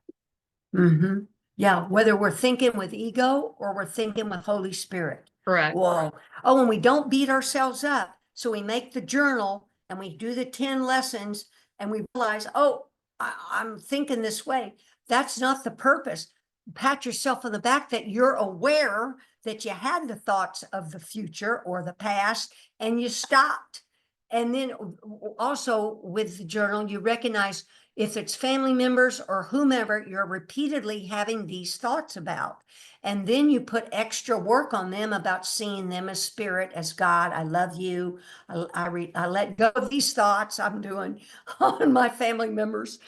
Speaker 1: Mm-hmm. Yeah, whether we're thinking with ego or we're thinking with Holy Spirit.
Speaker 2: Correct.
Speaker 1: Whoa. Oh, and we don't beat ourselves up. So we make the journal and we do the 10 lessons and we realize, oh, I'm thinking this way. That's not the purpose. Pat yourself on the back that you're aware that you had the thoughts of the future or the past and you stopped. And then also with the journal, you recognize if it's family members or whomever you're repeatedly having these thoughts about. And then you put extra work on them about seeing them as spirit, as God. I love you. I let go of these thoughts I'm doing on my family members.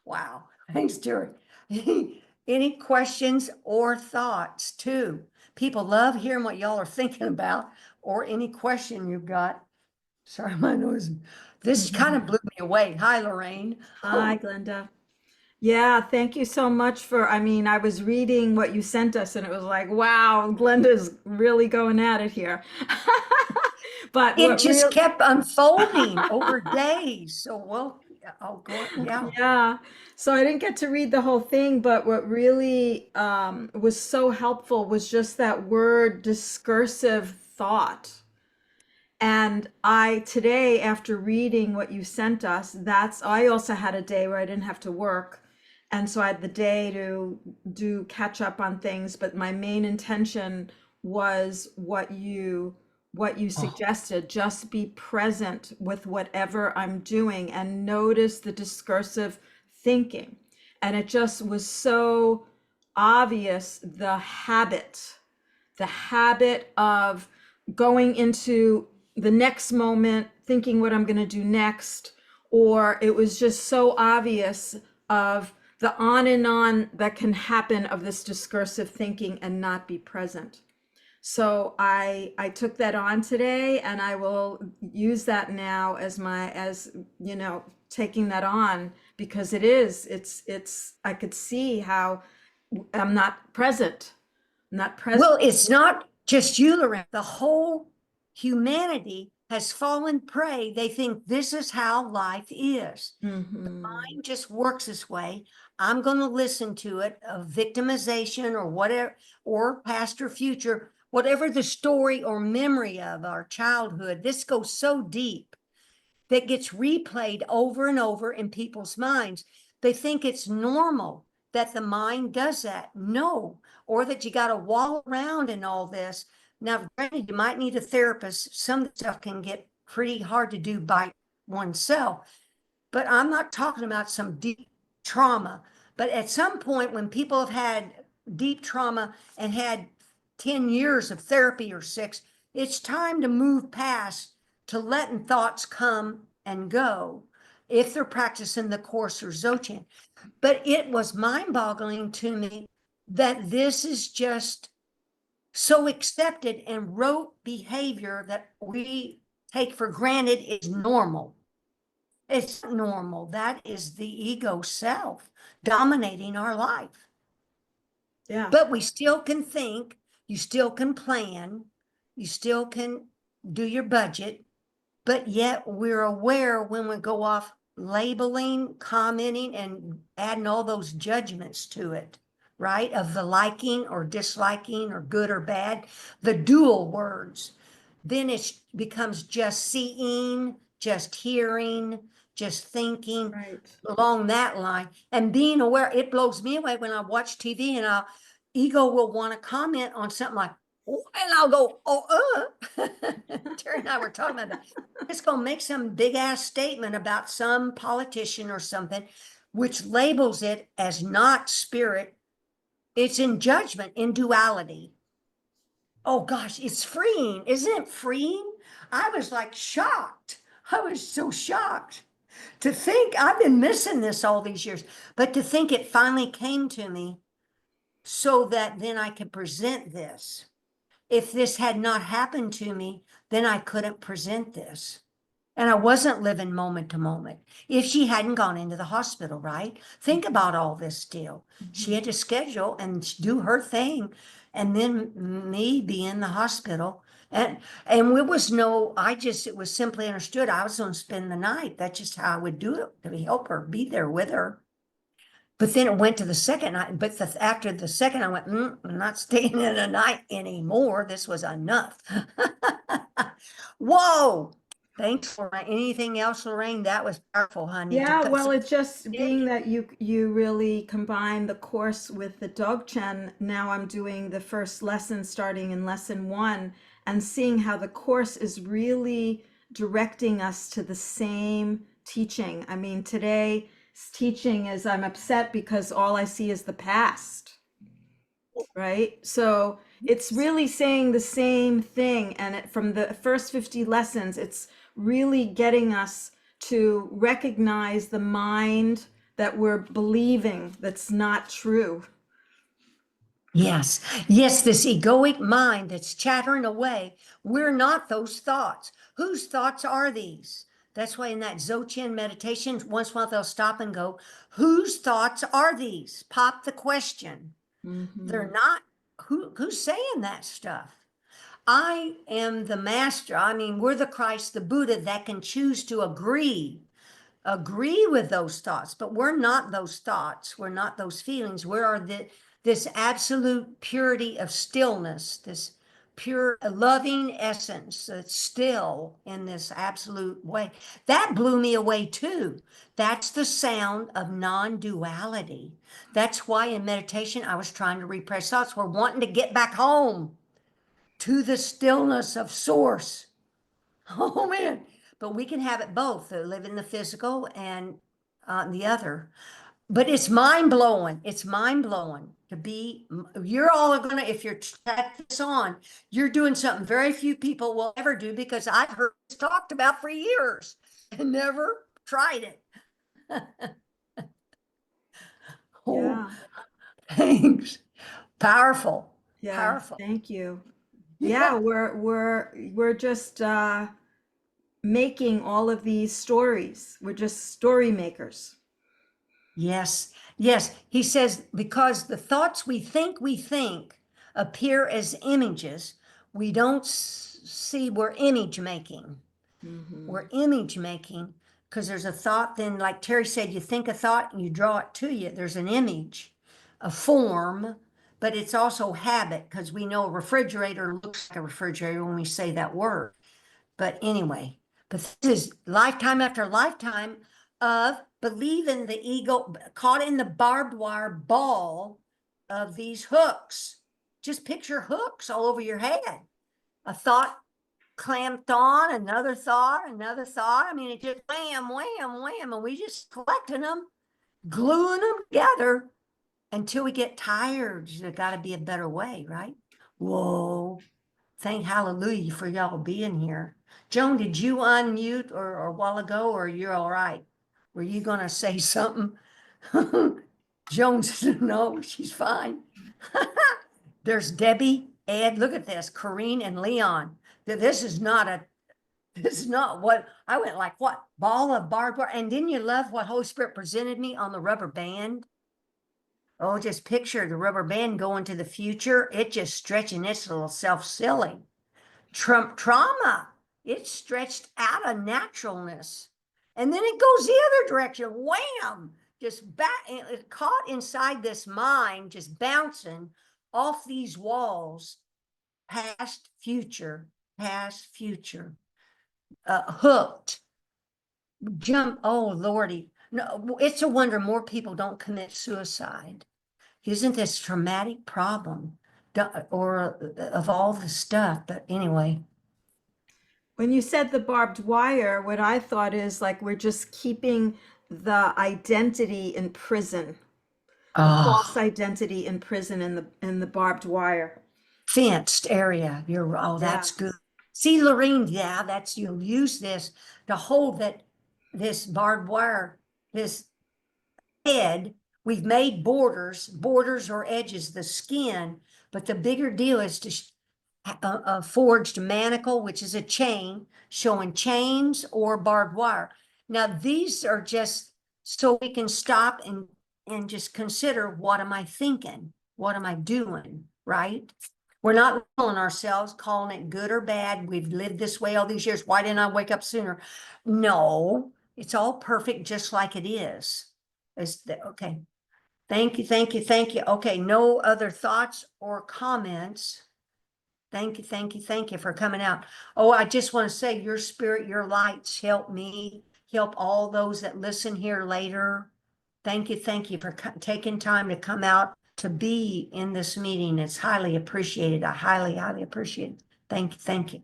Speaker 1: Wow. Thanks, Terry. Any questions or thoughts too? People love hearing what y'all are thinking about or any question you've got. Sorry, my nose. This kind of blew me away. Hi, Lorraine.
Speaker 3: Hi, Glenda. Yeah, thank you so much for, I mean, I was reading what you sent us and it was like, wow, Glenda's really going at it here. But
Speaker 1: It
Speaker 3: what
Speaker 1: just
Speaker 3: real
Speaker 1: kept unfolding over days. So, well, I'll go, yeah.
Speaker 3: Yeah. So I didn't get to read the whole thing, but what really was so helpful was just that word discursive thought. And I today, after reading what you sent us, I also had a day where I didn't have to work. And so I had the day to do catch up on things, but my main intention was what you
Speaker 1: Oh,
Speaker 3: suggested, just be present with whatever I'm doing and notice the discursive thinking. And it just was so obvious, the habit of going into the next moment, thinking what I'm going to do next, or it was just so obvious of the on and on that can happen of this discursive thinking and not be present. So I took that on today and I will use that now as taking that on because it's I could see how I'm not present.
Speaker 1: well, it's not just you, Lorraine. The whole humanity has fallen prey. They think this is how life is.
Speaker 3: Mhm.
Speaker 1: Mind just works this way. I'm going to listen to it, of victimization or whatever, or past or future, whatever the story or memory of our childhood. This goes so deep that gets replayed over and over in people's minds. They think it's normal that the mind does that. No, or that you got to wall around and all this. Now, granted, you might need a therapist. Some stuff can get pretty hard to do by oneself, but I'm not talking about some deep trauma. But at some point, when people have had deep trauma and had 10 years of therapy or 6, it's time to move past to letting thoughts come and go if they're practicing the Course or Dzogchen. But it was mind-boggling to me that this is just so accepted and rote behavior that we take for granted is normal. It's normal. That is the ego self dominating our life.
Speaker 3: Yeah.
Speaker 1: But we still can think, you still can plan, you still can do your budget, but yet we're aware when we go off labeling, commenting, and adding all those judgments to it, right? Of the liking or disliking or good or bad, the dual words. Then it becomes just seeing, just hearing, just thinking
Speaker 3: Right.
Speaker 1: along that line and being aware. It blows me away when I watch TV and our ego will want to comment on something like, And I'll go, Terry and I were talking about that. It's gonna make some big ass statement about some politician or something, which labels it as not spirit. It's in judgment, in duality. Oh gosh, it's freeing. Isn't it freeing? I was like shocked. I was so shocked to think I've been missing this all these years, but to think it finally came to me so that then I could present this. If this had not happened to me, then I couldn't present this. And I wasn't living moment to moment. If she hadn't gone into the hospital, right? Think about all this still. She had to schedule and do her thing. And then me be in the hospital. And it was it was simply understood I was going to spend the night. That's just how I would do it, to help her, be there with her. But then it went to the second night, but after the second, I went, I'm not staying in a night anymore. This was enough. Whoa. Thanks for anything else, Lorraine? That was powerful, honey.
Speaker 3: Yeah, well, it's just being that you really combine the course with the Dzogchen. Now I'm doing the first lesson starting in lesson 1 and seeing how the course is really directing us to the same teaching. I mean, today's teaching is I'm upset because all I see is the past, right? So it's really saying the same thing. And from the first 50 lessons, it's really getting us to recognize the mind that we're believing that's not true.
Speaker 1: Yes, yes, this egoic mind that's chattering away. We're not those thoughts. Whose thoughts are these? That's why in that Dzogchen meditation, once in a while they'll stop and go, whose thoughts are these? Pop the question. They're not, who's saying that stuff? I am the master. I mean, we're the Christ, the Buddha that can choose to agree with those thoughts, but we're not those thoughts. We're not those feelings. We are this absolute purity of stillness, this pure loving essence that's still in this absolute way. That blew me away too. That's the sound of non-duality. That's why in meditation, I was trying to repress thoughts. We're wanting to get back home to the stillness of source. Oh man, but we can have it both, live in the physical and the other. But it's mind blowing. It's mind blowing to be, you're all gonna, if you're at this on, you're doing something very few people will ever do because I've heard this talked about for years and never tried it. Oh,
Speaker 3: Yeah.
Speaker 1: thanks. Powerful.
Speaker 3: Yeah.
Speaker 1: Powerful.
Speaker 3: Thank you. Yeah, we're just making all of these stories. We're just story makers.
Speaker 1: Yes, yes. He says, because the thoughts we think appear as images, we don't see we're image making. We're image making because there's a thought, then, like Terry said, you think a thought and you draw it to you. There's an image, a form, but it's also habit because we know a refrigerator looks like a refrigerator when we say that word. But anyway, but this is lifetime after lifetime of believing the ego, caught in the barbed wire ball of these hooks. Just picture hooks all over your head. A thought clamped on, another thought, another thought. I mean, it just wham, wham, wham, and we just collecting them, gluing them together until we get tired. There's got to be a better way, right? Whoa. Thank hallelujah for y'all being here. Joan, did you unmute or a while ago, or you're all right? Were you gonna say something? Joan said no, she's fine. There's Debbie, Ed, look at this, Corrine and Leon. This is not what I went like, what ball of barbed wire. And didn't you love what Holy Spirit presented me on the rubber band? Oh, just picture the rubber band going to the future. It just stretching its little self silly. Trauma, it's stretched out of naturalness. And then it goes the other direction. Wham! Just back, caught inside this mind, just bouncing off these walls, past, future, hooked, jump. Oh, Lordy. No, it's a wonder more people don't commit suicide. Isn't this traumatic problem? of all the stuff, but anyway.
Speaker 3: When you said the barbed wire, what I thought is like we're just keeping the identity in prison, the false
Speaker 1: Oh,
Speaker 3: identity in prison in the barbed wire.
Speaker 1: fenced area. Oh,
Speaker 3: Yeah.
Speaker 1: that's good. See, Lorene, yeah, that's, you'll use this to hold this barbed wire, this head. We've made borders or edges, the skin, but the bigger deal is to a forged manacle, which is a chain showing chains or barbed wire. Now, these are just so we can stop and just consider, what am I thinking? What am I doing? Right? We're not calling ourselves, calling it good or bad. We've lived this way all these years. Why didn't I wake up sooner? No, it's all perfect just like it is. Okay. Thank you, thank you, thank you. Okay, no other thoughts or comments. Thank you, thank you, thank you for coming out. Oh, I just want to say your spirit, your lights help me, help all those that listen here later. Thank you for taking time to come out to be in this meeting. It's highly appreciated. I highly, highly appreciate it. Thank you, thank you.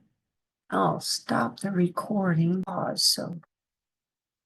Speaker 1: I'll stop the recording. Pause, so.